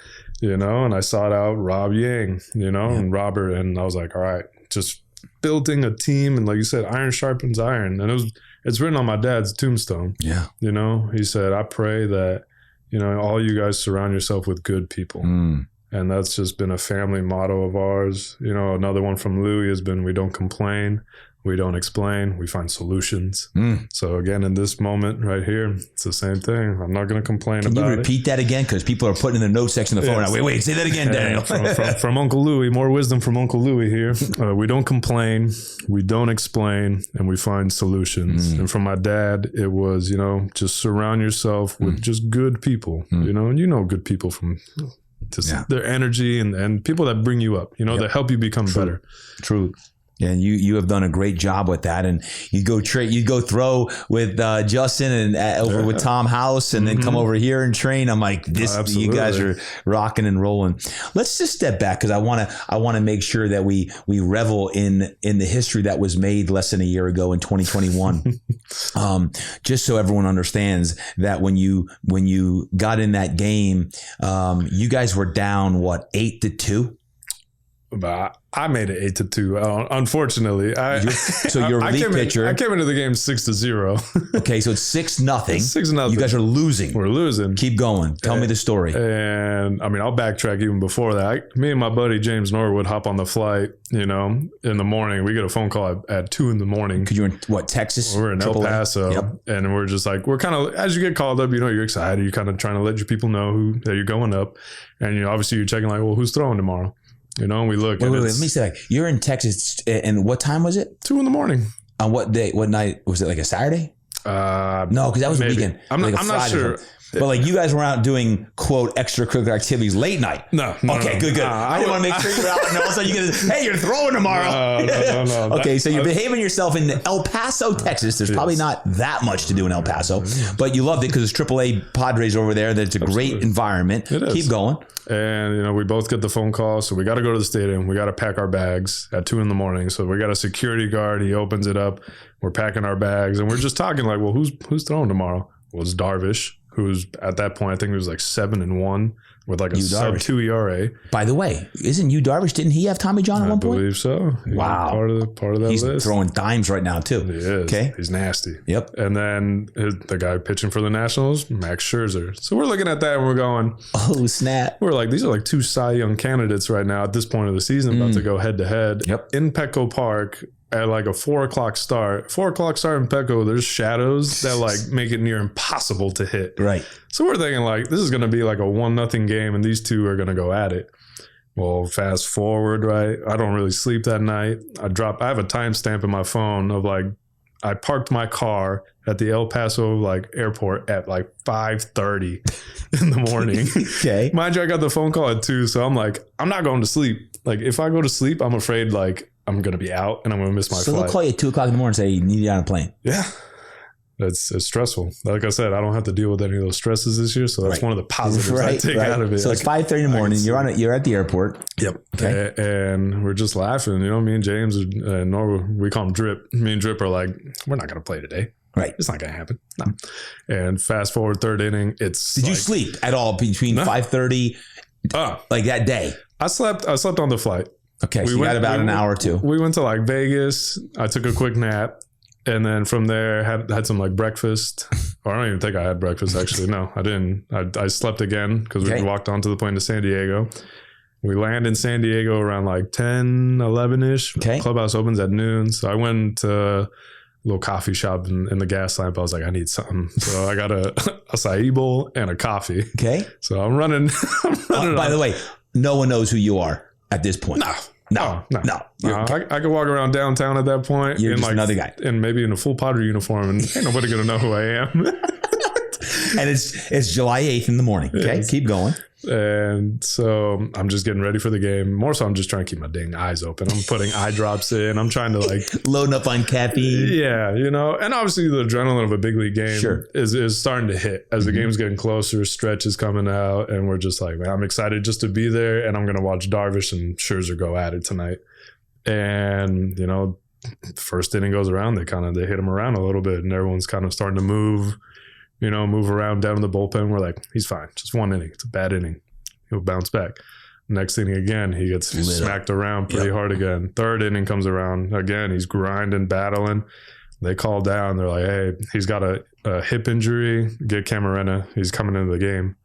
you know, and I sought out Rob Yang, you know, and Robert. And I was like, all right, just building a team. And like you said, iron sharpens iron. And it's written on my dad's tombstone. Yeah. You know, he said, I pray that, you know, all you guys surround yourself with good people. And that's just been a family motto of ours. You know, another one from Louis has been, we don't complain. We don't explain. We find solutions. So again, in this moment right here, it's the same thing. I'm not going to complain about it. Can you repeat that again? Because people are putting in the notes section of the phone. Yes. Wait, say that again, Daniel. from Uncle Louis, more wisdom from Uncle Louis here. We don't complain. We don't explain. And we find solutions. And from my dad, it was, you know, just surround yourself with just good people, you know, and you know good people from just their energy and people that bring you up, you know, that help you become better. True. And you have done a great job with that. And you go throw with Justin and over with Tom House, and then come over here and train. I'm like, you guys are rocking and rolling. Let's just step back because I want to make sure that we revel in the history that was made less than a year ago in 2021. Just so everyone understands that when you got in that game, you guys were down 8-2. But I made it 8-2. Unfortunately, so you're a relief pitcher. I came into the game 6-0. Okay, so it's 6-0. 6-0. You guys are losing. We're losing. Keep going. Tell me the story. And I mean, I'll backtrack even before that. Me and my buddy James Norwood hop on the flight. You know, in the morning, we get a phone call at 2 in the morning. Because you're in Texas? We're in El Paso, and we're just like, we're kind of, as you get called up, you know, you're excited. You're kind of trying to let your people know that you're going up, and you know, obviously you're checking like, well, who's throwing tomorrow? You know, and we look. Wait, let me say, you're in Texas, and what time was it? 2 in the morning. On what day? What night? Was it like a Saturday? No, because that was a weekend. I'm not sure. But like you guys were out doing quote extracurricular activities late night. No. Okay, good. I didn't want to make sure you're out and all of a sudden you get, hey, you're throwing tomorrow. No. Okay, so you're behaving yourself in El Paso, Texas. There's probably not that much to do in El Paso, but you loved it because it's AAA Padres over there. That's a great environment. Keep going. And, you know, we both get the phone call. So we got to go to the stadium. We got to pack our bags at 2 in the morning. So we got a security guard. He opens it up. We're packing our bags and we're just talking like, well, who's throwing tomorrow? Well, it's Darvish, who's at that point, I think he was like 7-1 with like a sub-2 ERA. By the way, isn't you Darvish? Didn't he have Tommy John at one point? I believe so. Wow. Part of that He's list. throwing dimes right now too. He is. Okay. He's nasty. Yep. And then the guy pitching for the Nationals, Max Scherzer. So we're looking at that and we're going, oh, snap. We're like, these are like 2 Cy Young candidates right now at this point of the season, about to go head to head. Yep. In Petco Park at like a 4:00 start. 4:00 start in Petco, there's shadows that like make it near impossible to hit. Right. So we're thinking like, this is going to be like a 1-0 game and these two are going to go at it. Well, fast forward, right? I don't really sleep that night. I have a timestamp in my phone of like, I parked my car at the El Paso like airport at like 5:30 in the morning. Okay. Mind you, I got the phone call at 2. So I'm like, I'm not going to sleep. Like if I go to sleep, I'm afraid like I'm going to be out and I'm going to miss my flight. So they'll call you at 2 o'clock in the morning and say, you need to get on a plane. Yeah. It's stressful. Like I said, I don't have to deal with any of those stresses this year. So that's one of the positives I take out of it. So it's 5:30 in the morning. You're at the airport. Yep. Okay. And we're just laughing. You know, me and James and Norwood, we call him Drip. Me and Drip are like, we're not going to play today. Right. It's not going to happen. No. And fast forward 3rd inning. Did you sleep at all between 5:30 like that day? I slept on the flight. Okay. So you got about an hour or two. We went to like Vegas. I took a quick nap. And then from there, had some like breakfast. Or I don't even think I had breakfast, actually. No, I didn't. I slept again because we walked onto the plane to San Diego. We land in San Diego around like 10, 11-ish. Okay. Clubhouse opens at noon. So I went to a little coffee shop in the gas lamp. I was like, I need something. So I got a acai bowl and a coffee. Okay. So I'm running. By the way, no one knows who you are at this point. No. I could walk around downtown at that point. You're just another guy. And maybe in a full Padre uniform, and ain't nobody going to know who I am. And it's July 8th in the morning. Okay, yes. Keep going. And so I'm just getting ready for the game. More so, I'm just trying to keep my dang eyes open. I'm putting eye drops in. I'm trying to loading up on caffeine. Yeah, and obviously the adrenaline of a big league game is starting to hit as the game's getting closer. Stretch is coming out, and we're just like, man, I'm excited just to be there, and I'm going to watch Darvish and Scherzer go at it tonight. And the first inning goes around, they hit him around a little bit, and everyone's kind of starting to move around down in the bullpen. We're like, he's fine. Just one inning. It's a bad inning. He'll bounce back. Next inning again, he gets smacked around pretty hard again. Third inning comes around. Again, he's grinding, battling. They call down. They're like, hey, he's got a hip injury. Get Camarena. He's coming into the game.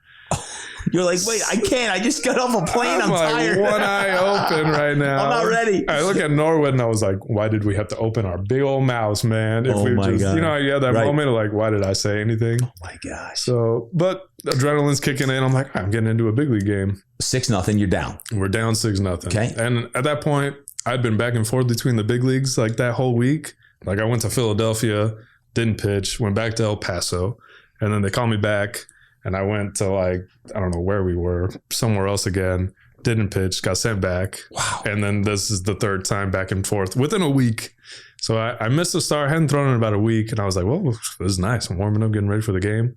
You're like, wait, I can't. I just got off a plane. I'm tired. One eye open right now. I'm not ready. I look at Norwood and I was like, why did we have to open our big old mouths, man? If we God. You had that moment of like, why did I say anything? Oh my gosh. So, but adrenaline's kicking in. I'm like, I'm getting into a big league game. 6-0. You're down. We're down 6-0. Okay. And at that point, I'd been back and forth between the big leagues like that whole week. Like I went to Philadelphia, didn't pitch, went back to El Paso, and then they called me back. And I went to I don't know where we were, somewhere else again, didn't pitch, got sent back. Wow. And then this is the third time back and forth within a week. So I missed a start, hadn't thrown in about a week. And I was like, well, this is nice. I'm warming up, getting ready for the game.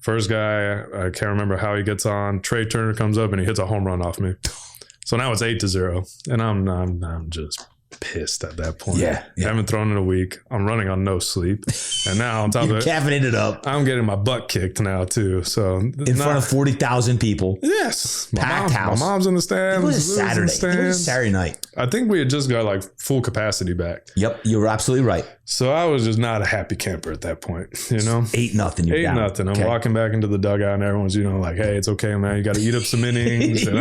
First guy, I can't remember how he gets on. Trey Turner comes up and he hits a home run off me. So now it's 8-0. And I'm just pissed at that point. Yeah. I haven't thrown in a week. I'm running on no sleep. And now on top of it, caffeinated up. I'm getting my butt kicked now too. So in front of 40,000 people. Yes. Packed house. My mom's in the stands. It was Saturday. It was Saturday night. I think we had just got full capacity back. Yep. You were absolutely right. So I was just not a happy camper at that point, 8-0. You're down. 8-0. I'm walking back into the dugout and everyone's, like, hey, it's okay, man. You got to eat up some innings. And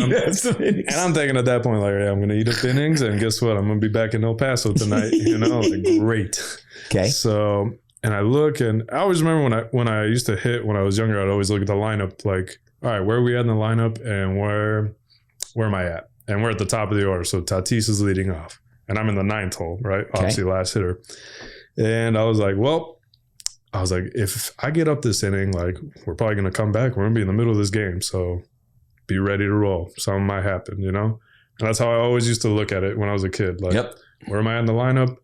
I'm thinking at that point, like, hey, I'm going to eat up innings. And guess what? I'm going to be back in El Paso tonight. Great. Okay. So, and I look and I always remember when I used to hit when I was younger, I'd always look at the lineup like, all right, where are we at in the lineup and where am I at? And we're at the top of the order. So Tatis is leading off and I'm in the 9th hole, right? Okay. Obviously last hitter. And I was like, if I get up this inning, we're probably going to come back. We're going to be in the middle of this game. So be ready to roll. Something might happen, And that's how I always used to look at it when I was a kid. Where am I in the lineup?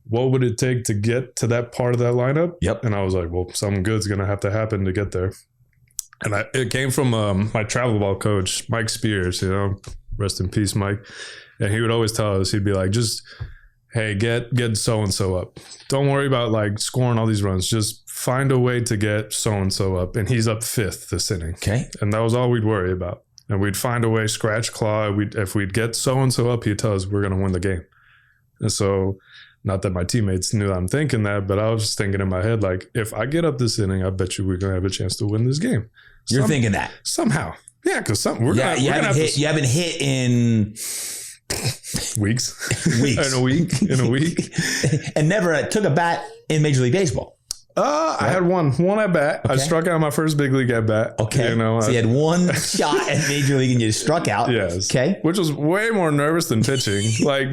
What would it take to get to that part of that lineup? Yep. And I was like, well, something good's going to have to happen to get there. And it came from my travel ball coach, Mike Spears, rest in peace, Mike. And he would always tell us, he'd be like, just, hey, get so-and-so up. Don't worry about scoring all these runs. Just find a way to get so-and-so up. And he's up 5th this inning. Okay. And that was all we'd worry about. And we'd find a way, scratch, claw. If we'd get so-and-so up, he'd tell us we're going to win the game. And so, not that my teammates knew I'm thinking that, but I was just thinking in my head, if I get up this inning, I bet you we're going to have a chance to win this game. You're thinking that? Somehow. Yeah, because you haven't hit in weeks. In a week. And never took a bat in Major League Baseball. I had one at bat. Okay. I struck out my first big league at bat. Okay. So you had one shot at Major League and you struck out. Yes. Okay. Which was way more nervous than pitching.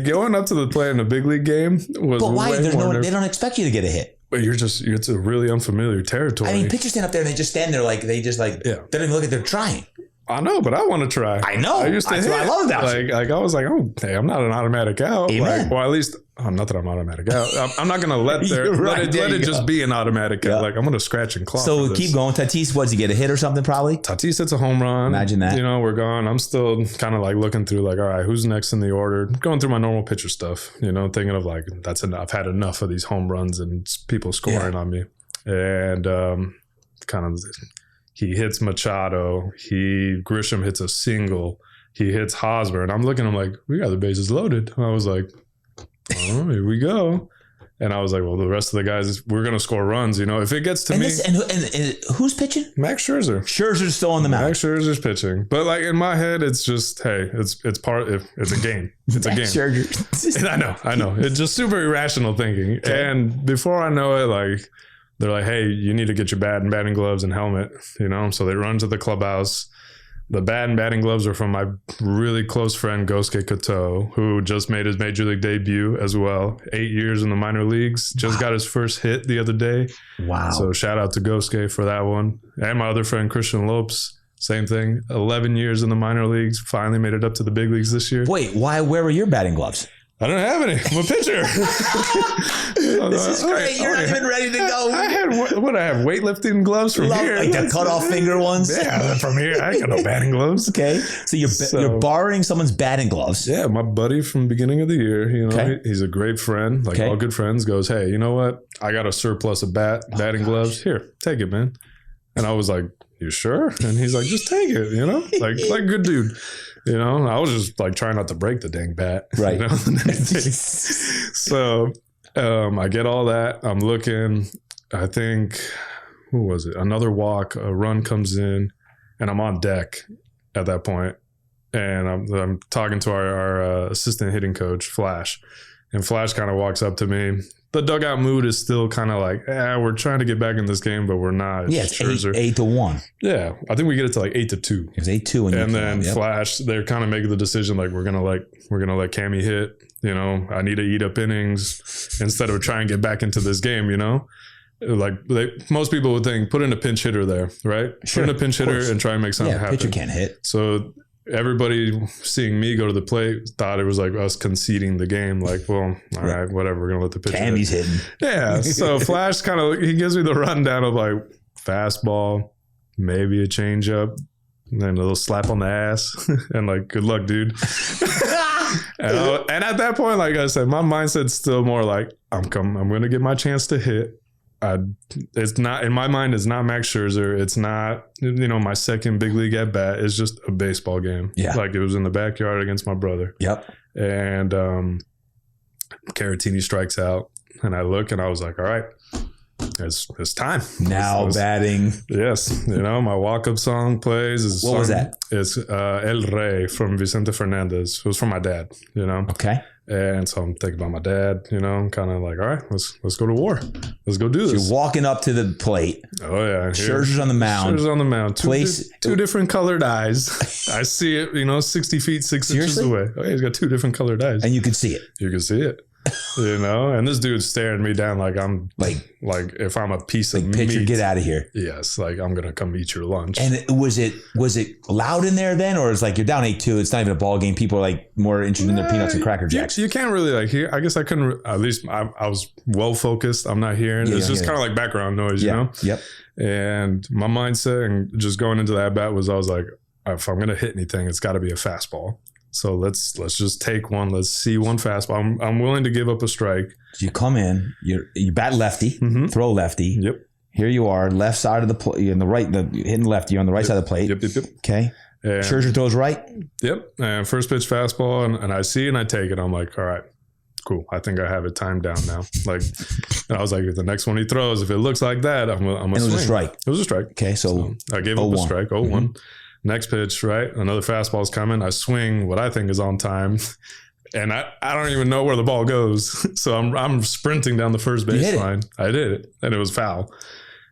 Going up to the plate in a big league game was But why? way more nervous. They don't expect you to get a hit. But it's a really unfamiliar territory. I mean, pitchers stand up there and they just stand there they don't even look like they're trying. I know, but I want to try. I know. I used to hit. I love that. I was like, oh, hey, I'm not an automatic out. Amen. Well, at least, not that I'm automatic out. I'm not going to let it just be an automatic out. I'm going to scratch and claw. So keep going. Tatis, what, does he get a hit or something probably? Tatis hits a home run. Imagine that. We're gone. I'm still kind of looking through all right, who's next in the order? Going through my normal pitcher stuff, thinking of that's enough. I've had enough of these home runs and people scoring on me. And he hits Machado. Grisham hits a single. He hits Hosmer. And I'm looking, I'm like, we got the bases loaded. And I was like, oh, here we go. And I was like, well, the rest of the guys, we're going to score runs. If it gets to me. And who's pitching? Max Scherzer. Scherzer's still on the mound. Max Scherzer's pitching. But in my head, it's just, hey, it's a game. It's a game. Scherzer. I know. It's just super irrational thinking. Okay. And before I know it, they're like, hey, you need to get your bat and batting gloves and helmet, So they run to the clubhouse. The bat and batting gloves are from my really close friend, Gosuke Kato, who just made his Major League debut as well. 8 years in the minor leagues. Just got his first hit the other day. Wow. So shout out to Gosuke for that one. And my other friend, Christian Lopes, same thing. 11 years in the minor leagues. Finally made it up to the big leagues this year. Wait, where were your batting gloves? I don't have any. I'm a pitcher. This is great. You're not even ready to go. I had I have weightlifting gloves from here. Like the cutoff finger ones? Yeah, from here. I ain't got no batting gloves. Okay. So you're borrowing someone's batting gloves. Yeah, my buddy from the beginning of the year, Okay. he's a great friend. Like all good friends, goes, hey, you know what? I got a surplus of batting gloves. Here, take it, man. And I was like, you sure? And he's like, just take it, like good dude. I was just like trying not to break the dang bat. Right. So I get all that. I'm looking. I think, who was it? Another walk, a run comes in, and I'm on deck at that point. And I'm talking to our assistant hitting coach, Flash. And Flash kind of walks up to me. The dugout mood is still kind of like, we're trying to get back in this game, but we're not. Yeah, it's 8-1. Yeah, I think we get it to like 8-2. It was 8-2, and then Flash, they're kind of making the decision like we're gonna let Cammy hit. I need to eat up innings instead of trying to get back into this game. Like most people would think, put in a pinch hitter there, right? Sure, put in a pinch hitter and try and make something happen. Pitcher can't hit. So everybody seeing me go to the plate thought it was like us conceding the game. Like, well, all right, whatever. We're gonna let the pitcher. Cammy's hitting. Yeah. So Flash he gives me the rundown of like fastball, maybe a changeup, and then a little slap on the ass, and like, good luck, dude. And at that point, like I said, my mindset's still more like I'm gonna get my chance to hit. It's not, in my mind, it's not Max Scherzer. It's not, my second big league at bat. It's just a baseball game. Yeah. Like it was in the backyard against my brother. Yep. And Caratini strikes out, and I look and I was like, all right, it's time. Now batting. Yes. My walk-up song plays. What was that? It's El Rey from Vicente Fernandez. It was from my dad, Okay. And so I'm thinking about my dad, kind of like, all right, let's go to war. Let's go do this. You're walking up to the plate. Oh, yeah. Scherzer's on the mound. Scherzer's on the mound. Two different colored eyes. I see it, 60 feet, 6 inches away. Oh, yeah, he's got two different colored eyes. And you can see it. You can see it. And this dude's staring me down like I'm like if I'm a piece of pitcher, meat. get out of here. Yes, like I'm gonna come eat your lunch. And was it loud in there then, or it's like you're down 8-2? It's not even a ball game. People are like more interested in their peanuts and Cracker Jacks. You can't really like hear. I guess I couldn't. At least I was well focused. I'm not hearing. It's just kind of like background noise, Yep. And my mindset and just going into that bat was I was like, if I'm gonna hit anything, it's got to be a fastball. So let's just take one. Let's see one fastball. I'm willing to give up a strike. You come in, you bat lefty, throw lefty. Yep. Here you are, left side of the plate. You're on the right, hitting lefty. You're on the right side of the plate. Yep. Okay. And Scherzer throws right. Yep. And first pitch fastball, and I see and I take it. I'm like, all right, cool. I think I have it timed down now. Like, and I was like, the next one he throws, if it looks like that, I'm a swing. It was a strike. It was a strike. Okay. So I gave up a strike. 0-1. Next pitch, right? Another fastball's coming. I swing what I think is on time. And I don't even know where the ball goes. So I'm sprinting down the first baseline. I did it. And it was foul.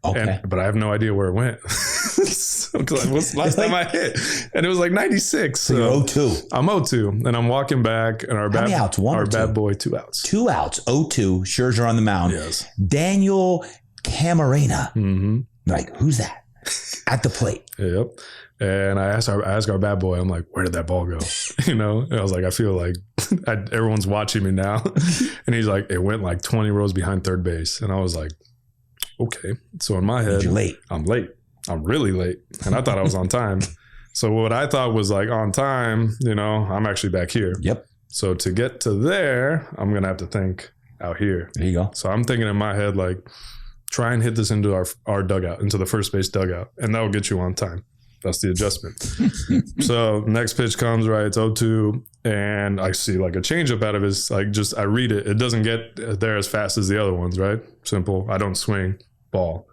Okay. But I have no idea where it went. What's the last time I hit? And it was like 96. So you're 0-2. I'm 0-2. And I'm walking back. And our How many outs? One or two? bad boy, 2 outs. 2 outs. 0-2. Scherzer on the mound. Yes. Daniel Camarena. Mm-hmm. Like, who's that? At the plate. Yep. And I asked our bad boy, I'm like, where did that ball go? And I was like, I feel like everyone's watching me now. And he's like, it went like 20 rows behind third base. And I was like, okay. So in my head, you're late. I'm late. I'm really late. And I thought I was on time. So what I thought was like on time, I'm actually back here. Yep. So to get to there, I'm going to have to think out here. There you go. So I'm thinking in my head, like, try and hit this into our dugout, into the first base dugout. And that will get you on time. That's the adjustment. So next pitch comes, right? It's 0-2. And I see like a changeup out of his, like I read it. It doesn't get there as fast as the other ones, right? Simple. I don't swing, ball.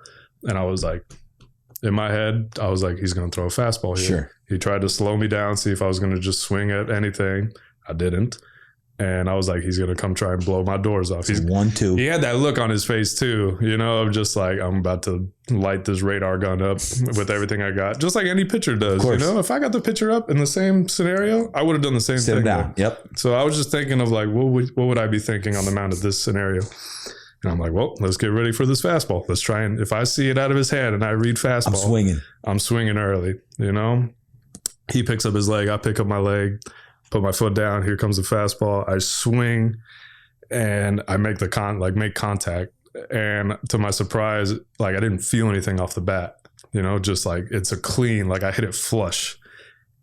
And I was like, in my head, I was like, he's going to throw a fastball here. Sure. He tried to slow me down, see if I was going to just swing at anything. I didn't. And I was like, he's going to come try and blow my doors off. He's 1-2. He had that look on his face too, you know, of just like, I'm about to light this radar gun up with everything I got. Just like any pitcher does, you know, if I got the pitcher up in the same scenario, I would have done the same thing. Down. Yep. So I was just thinking of like, what would I be thinking on the mound of this scenario? And I'm like, well, let's get ready for this fastball. Let's try and, if I see it out of his hand and I read fastball, I'm swinging early, you know. He picks up his leg, I pick up my leg, put my foot down. Here comes the fastball. I swing and I make make contact. And to my surprise, like I didn't feel anything off the bat, you know, just like it's a clean, like I hit it flush.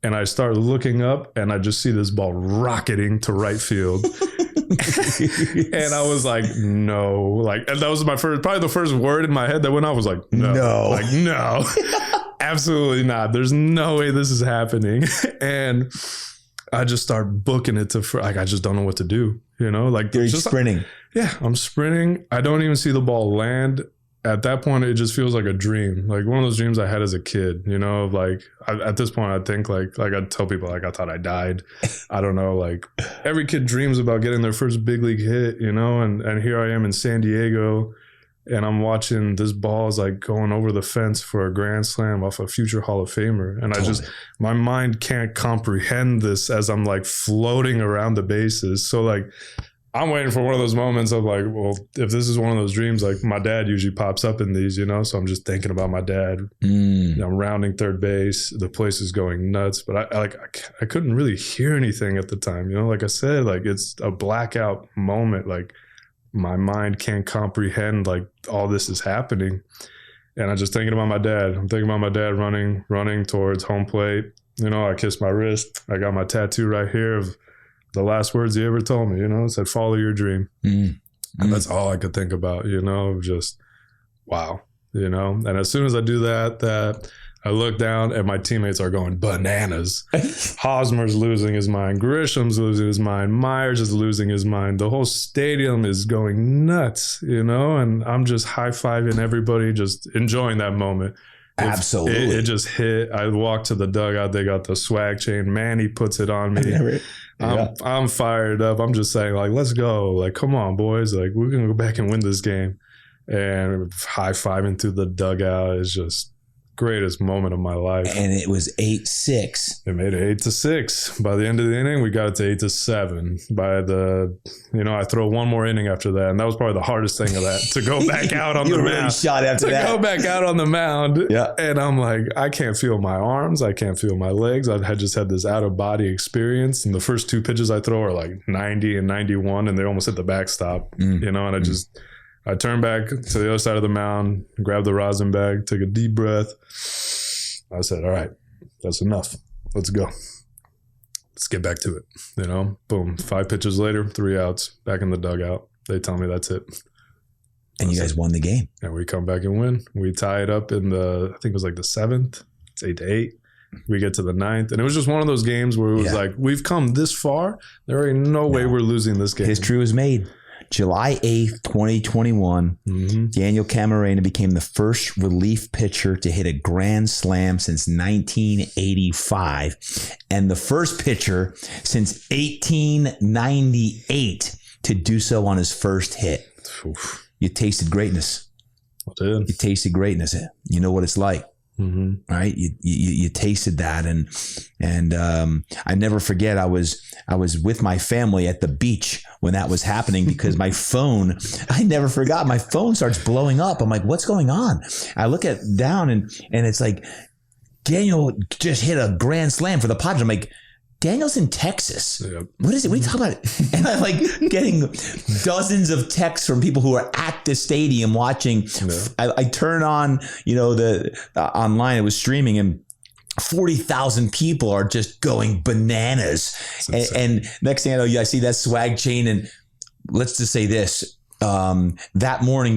And I start looking up and I just see this ball rocketing to right field. And I was like, no, like, and that was probably the first word in my head that went off was like, no, like, no, absolutely not. There's no way this is happening. And I just start booking it like, I just don't know what to do, you know, like you're just sprinting. I'm sprinting. I don't even see the ball land. At that point, it just feels like a dream, like one of those dreams I had as a kid, you know, like at this point, I think like I tell people like I thought I died. I don't know, like every kid dreams about getting their first big league hit, you know, and here I am in San Diego and I'm watching this ball is like going over the fence for a grand slam off a future Hall of Famer. And my mind can't comprehend this as I'm like floating around the bases. So like, I'm waiting for one of those moments of like, well, if this is one of those dreams, like my dad usually pops up in these, you know, so I'm just thinking about my dad. I'm rounding third base. The place is going nuts, but I couldn't really hear anything at the time. You know, like I said, like it's a blackout moment. Like my mind can't comprehend like all this is happening. And I'm just thinking about my dad. I'm thinking about my dad running towards home plate. You know, I kissed my wrist. I got my tattoo right here of the last words he ever told me, you know, it said, follow your dream. And that's all I could think about, you know, just, wow, you know. And as soon as I do that I look down and my teammates are going bananas. Hosmer's losing his mind. Grisham's losing his mind. Myers is losing his mind. The whole stadium is going nuts, you know, and I'm just high-fiving everybody, just enjoying that moment. Absolutely. It just hit. I walked to the dugout. They got the swag chain. Manny puts it on me. I'm fired up. I'm just saying, like, let's go. Like, come on, boys. Like, we're going to go back and win this game. And high-fiving through the dugout is just greatest moment of my life. And it was 8-6. It made it 8-6. By the end of the inning, we got it to 8-7. I throw one more inning after that, and that was probably the hardest thing of that, to go back out on the mound. Really shot after that. Go back out on the mound. Yeah. And I'm like, I can't feel my arms. I can't feel my legs. I had just had this out of body experience. And the first two pitches I throw are like 90 and 91, and they almost hit the backstop, you know, and I turned back to the other side of the mound, grabbed the rosin bag, took a deep breath. I said, all right, that's enough. Let's go. Let's get back to it. You know, boom, 5 pitches later, 3 outs, back in the dugout. They tell me that's it. And you guys won the game. And we come back and win. We tie it up in I think it was like the 7th. It's 8-8. We get to the 9th. And it was just one of those games where it was like, we've come this far. There ain't no way we're losing this game. History was made. July 8th, 2021, Daniel Camarena became the first relief pitcher to hit a grand slam since 1985 and the first pitcher since 1898 to do so on his first hit. Oof. You tasted greatness. I did. You tasted greatness. You know what it's like. Right. You tasted that. And I never forget, I was with my family at the beach when that was happening because my phone, I never forgot, my phone starts blowing up. I'm like, what's going on? I look down and it's like, Daniel just hit a grand slam for the Padres. I'm like, Daniel's in Texas. Yep. What is it? What are you talking about? And I'm like getting dozens of texts from people who are at the stadium watching. Yeah. I turn on, online, it was streaming, and 40,000 people are just going bananas. And next thing I know, I see that swag chain. And let's just say this, that morning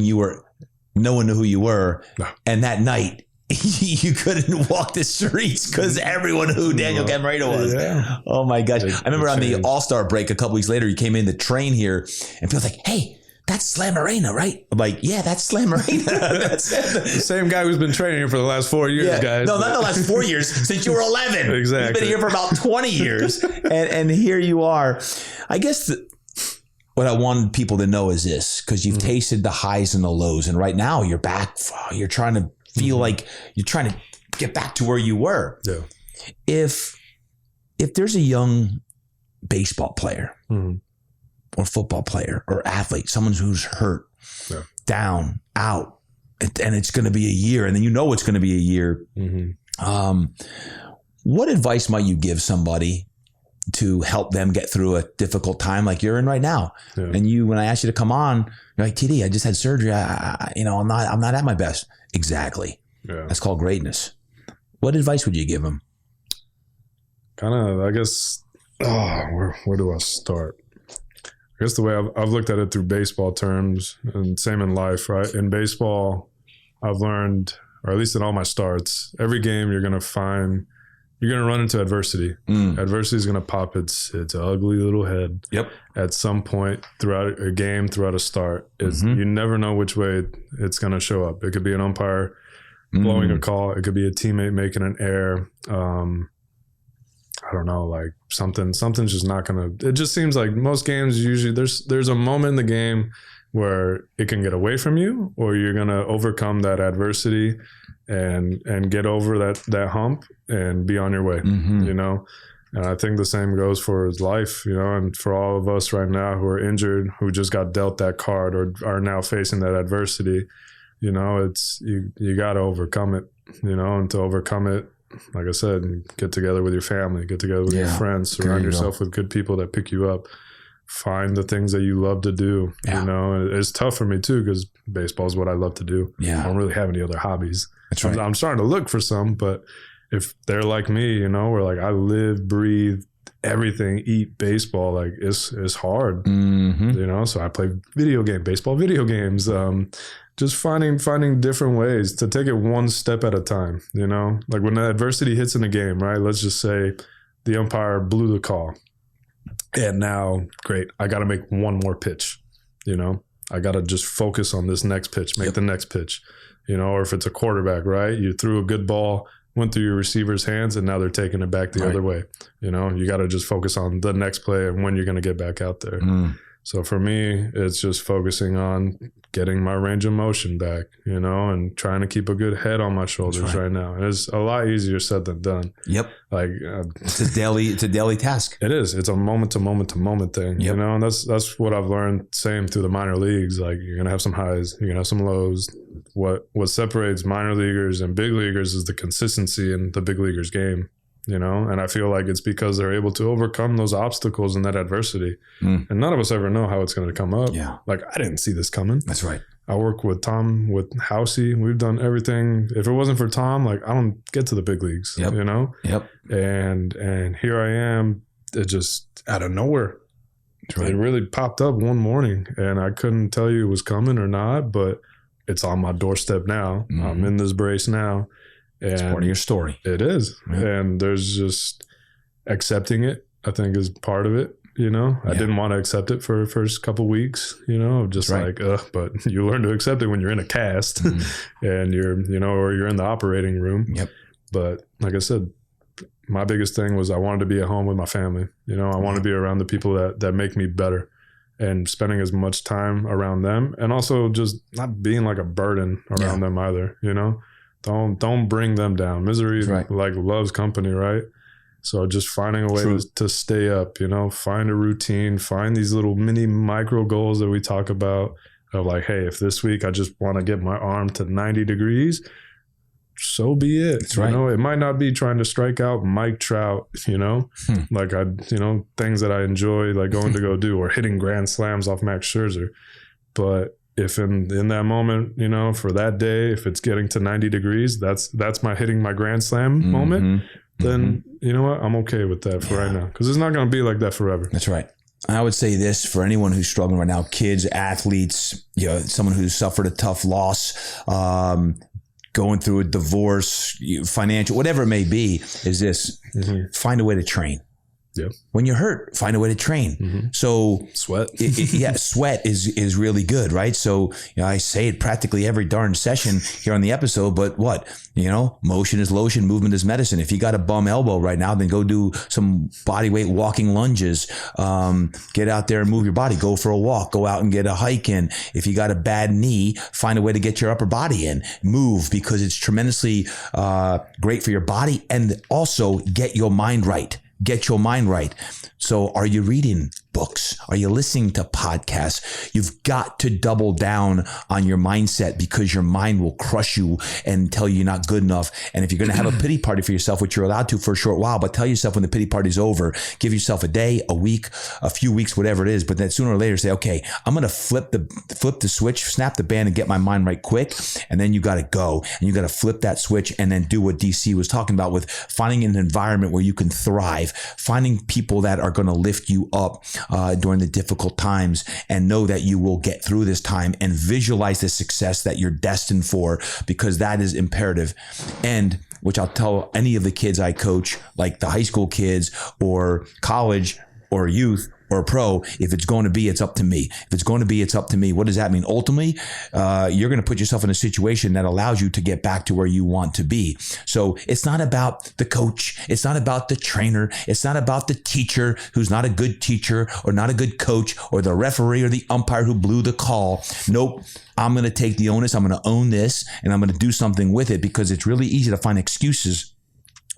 no one knew who you were. No. And that night, you couldn't walk the streets because everyone knew who Daniel Camarena was. Yeah. Oh my gosh. I remember on the All-Star break a couple weeks later, you came in the train here and people was like, hey, that's Slamarena, right? I'm like, yeah, that's Slamarena. That's the same guy who's been training here for the last 4 years, guys. No, not the last 4 years, since you were 11. Exactly. You've been here for about 20 years. And here you are. I guess what I want people to know is this, because you've tasted the highs and the lows. And right now you're back. You're trying to feel like you're trying to get back to where you were. Yeah. If there's a young baseball player or football player or athlete, someone who's hurt, down, out, and it's going to be a year, and then you know it's going to be a year. What advice might you give somebody to help them get through a difficult time like you're in right now? Yeah. And when I asked you to come on, you're like, TD, I just had surgery. I'm not at my best. Exactly. Yeah. That's called greatness. What advice would you give them? Kind of, I guess, where do I start? I guess the way I've looked at it through baseball terms, and same in life, right? In baseball, I've learned, or at least in all my starts, every game you're going to run into adversity. Adversity is going to pop its ugly little head. Yep. At some point throughout a game, throughout a start. You never know which way it's going to show up. It could be an umpire blowing a call. It could be a teammate making an error. I don't know, like something's just not going to, it just seems like most games usually there's a moment in the game where it can get away from you, or you're going to overcome that adversity and get over that hump and be on your way, you know? And I think the same goes for his life, you know, and for all of us right now who are injured, who just got dealt that card or are now facing that adversity, you know, it's, you got to overcome it, you know, and to overcome it, like I said, get together with your family, get together with your friends, surround yourself with good people that pick you up, find the things that you love to do, you know, and it's tough for me too, because baseball is what I love to do. I don't really have any other hobbies. That's right. I'm starting to look for some, but if they're like me, you know, where like I live, breathe, everything, eat baseball, like it's hard, you know, so I play baseball video games, just finding different ways to take it one step at a time, you know, like when the adversity hits in the game, right? Let's just say the umpire blew the call and now, great, I got to make one more pitch, you know, I got to just focus on this next pitch, make the next pitch, you know, or if it's a quarterback, right? You threw a good ball, went through your receiver's hands, and now they're taking it back the other way. You know, you got to just focus on the next play and when you're going to get back out there. So for me, it's just focusing on getting my range of motion back, you know, and trying to keep a good head on my shoulders right now. And it's a lot easier said than done. Yep. Like it's a daily task. It is. It's a moment to moment thing, you know, and that's what I've learned same through the minor leagues. Like you're going to have some highs, you're going to have some lows. What separates minor leaguers and big leaguers is the consistency in the big leaguers game. You know, and I feel like it's because they're able to overcome those obstacles and that adversity. And none of us ever know how it's going to come up. Yeah. Like I didn't see this coming. That's right. I work with Tom, with Housey. We've done everything. If it wasn't for Tom, like I don't get to the big leagues, you know? Yep. And here I am, it just out of nowhere. Right. It really popped up one morning and I couldn't tell you it was coming or not, but it's on my doorstep now. I'm in this brace now. And it's part of your story. It is. Yeah. And there's just accepting it, I think, is part of it. You know, I didn't want to accept it for the first couple of weeks, you know, just like, but you learn to accept it when you're in a cast and you're, you know, or you're in the operating room. Yep. But like I said, my biggest thing was I wanted to be at home with my family. You know, I want to be around the people that make me better and spending as much time around them and also just not being like a burden around them either, you know. Don't bring them down. Misery like loves company, right? So just finding a way to stay up, you know, find a routine, find these little mini micro goals that we talk about of like, hey, if this week I just want to get my arm to 90 degrees, so be it. That's right. You know, it might not be trying to strike out Mike Trout, you know, like things that I enjoy, like going to go do or hitting grand slams off Max Scherzer. But if in that moment, you know, for that day, if it's getting to 90 degrees, that's my hitting my grand slam moment, then you know what? I'm okay with that for right now because it's not going to be like that forever. That's right. I would say this for anyone who's struggling right now, kids, athletes, you know, someone who's suffered a tough loss, going through a divorce, financial, whatever it may be, is this, find a way to train. Yep. When you're hurt, find a way to train. So sweat. Sweat is really good, right? So I say it practically every darn session here on the episode, but what? Motion is lotion, movement is medicine. If you got a bum elbow right now, then go do some body weight walking lunges. Get out there and move your body. Go for a walk. Go out and get a hike in. If you got a bad knee, find a way to get your upper body in. Move, because it's tremendously great for your body, and also get your mind right. Get your mind right. So are you reading books? Are you listening to podcasts? You've got to double down on your mindset, because your mind will crush you and tell you you're not good enough. And if you're going to have a pity party for yourself, which you're allowed to for a short while, but tell yourself when the pity party's over, give yourself a day, a week, a few weeks, whatever it is. But then sooner or later say, okay, I'm going to flip the switch, snap the band, and get my mind right quick. And then you got to go and you got to flip that switch and then do what DC was talking about with finding an environment where you can thrive, finding people that are going to lift you up during the difficult times, and know that you will get through this time, and visualize the success that you're destined for, because that is imperative. And which I'll tell any of the kids I coach, like the high school kids or college or youth or pro, if it's going to be, it's up to me. If it's going to be, it's up to me. What does that mean? Ultimately, you're going to put yourself in a situation that allows you to get back to where you want to be. So it's not about the coach. It's not about the trainer. It's not about the teacher who's not a good teacher or not a good coach, or the referee or the umpire who blew the call. Nope. I'm going to take the onus. I'm going to own this, and I'm going to do something with it, because it's really easy to find excuses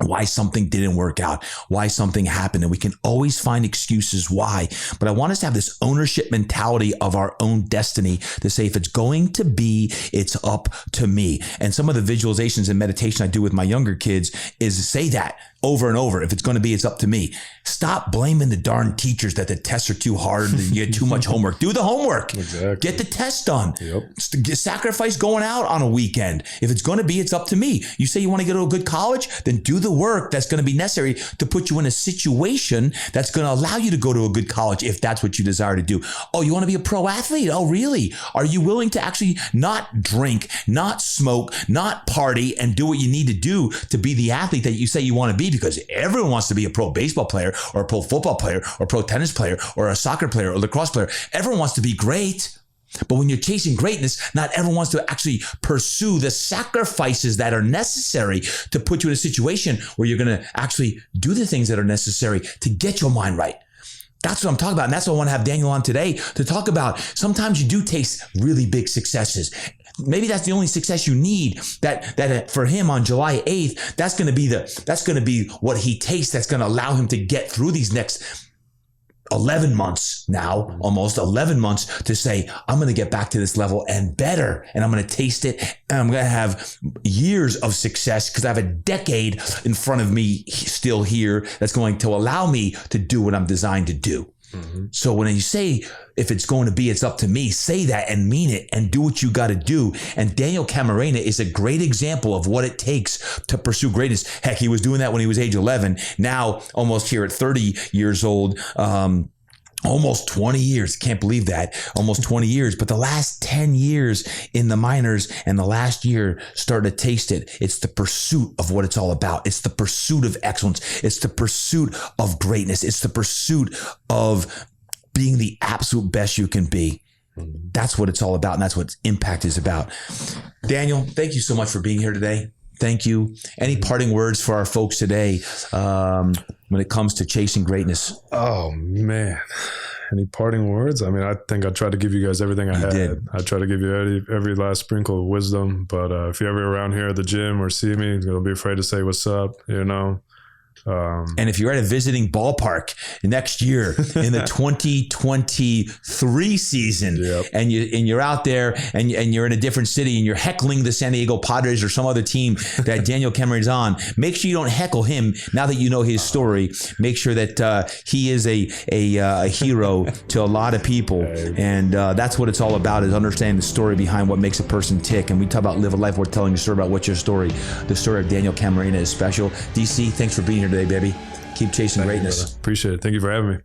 why something didn't work out, why something happened. And we can always find excuses why. But I want us to have this ownership mentality of our own destiny, to say, if it's going to be, it's up to me. And some of the visualizations and meditation I do with my younger kids is say that over and over. If it's going to be, it's up to me. Stop blaming the darn teachers that the tests are too hard and you get too much homework. Do the homework. Exactly. Get the test done. Yep. Sacrifice going out on a weekend. If it's going to be, it's up to me. You say you want to go to a good college, then do the work that's going to be necessary to put you in a situation that's going to allow you to go to a good college, if that's what you desire to do. Oh, you want to be a pro athlete? Oh, really? Are you willing to actually not drink, not smoke, not party, and do what you need to do to be the athlete that you say you want to be? Because everyone wants to be a pro baseball player or a pro football player or a pro tennis player or a soccer player or lacrosse player. Everyone wants to be great. But when you're chasing greatness, not everyone wants to actually pursue the sacrifices that are necessary to put you in a situation where you're going to actually do the things that are necessary to get your mind right. That's what I'm talking about. And that's what I want to have Daniel on today to talk about. Sometimes you do taste really big successes. Maybe that's the only success you need. That for him on July 8th, that's going to be what he tastes. That's going to allow him to get through these next 11 months now, almost 11 months, to say, I'm going to get back to this level and better. And I'm going to taste it. And I'm going to have years of success, because I have a decade in front of me still here that's going to allow me to do what I'm designed to do. Mm-hmm. So when you say, if it's going to be, it's up to me, say that and mean it and do what you got to do. And Daniel Camarena is a great example of what it takes to pursue greatness. Heck, he was doing that when he was age 11. Now, almost here at 30 years old, almost 20 years. Can't believe that. Almost 20 years. But the last 10 years in the minors and the last year started to taste it. It's the pursuit of what it's all about. It's the pursuit of excellence. It's the pursuit of greatness. It's the pursuit of being the absolute best you can be. That's what it's all about. And that's what Impact is about. Daniel, thank you so much for being here today. Thank you. Any parting words for our folks today when it comes to chasing greatness? Oh, man. Any parting words? I mean, I think I tried to give you guys everything I had. I try to give you every last sprinkle of wisdom. But if you're ever around here at the gym or see me, don't be afraid to say what's up, you know. And if you're at a visiting ballpark next year in the 2023 season, yep, and you're out there and you're in a different city and you're heckling the San Diego Padres or some other team that Daniel Camarena is on, make sure you don't heckle him. Now that you know his story, make sure that he is a hero to a lot of people, and that's what it's all about, is understanding the story behind what makes a person tick. And we talk about live a life worth telling. The story about what's your story. The story of Daniel Camarena is special. DC, thanks for being here today, baby. Keep chasing greatness. Appreciate it. Thank you for having me.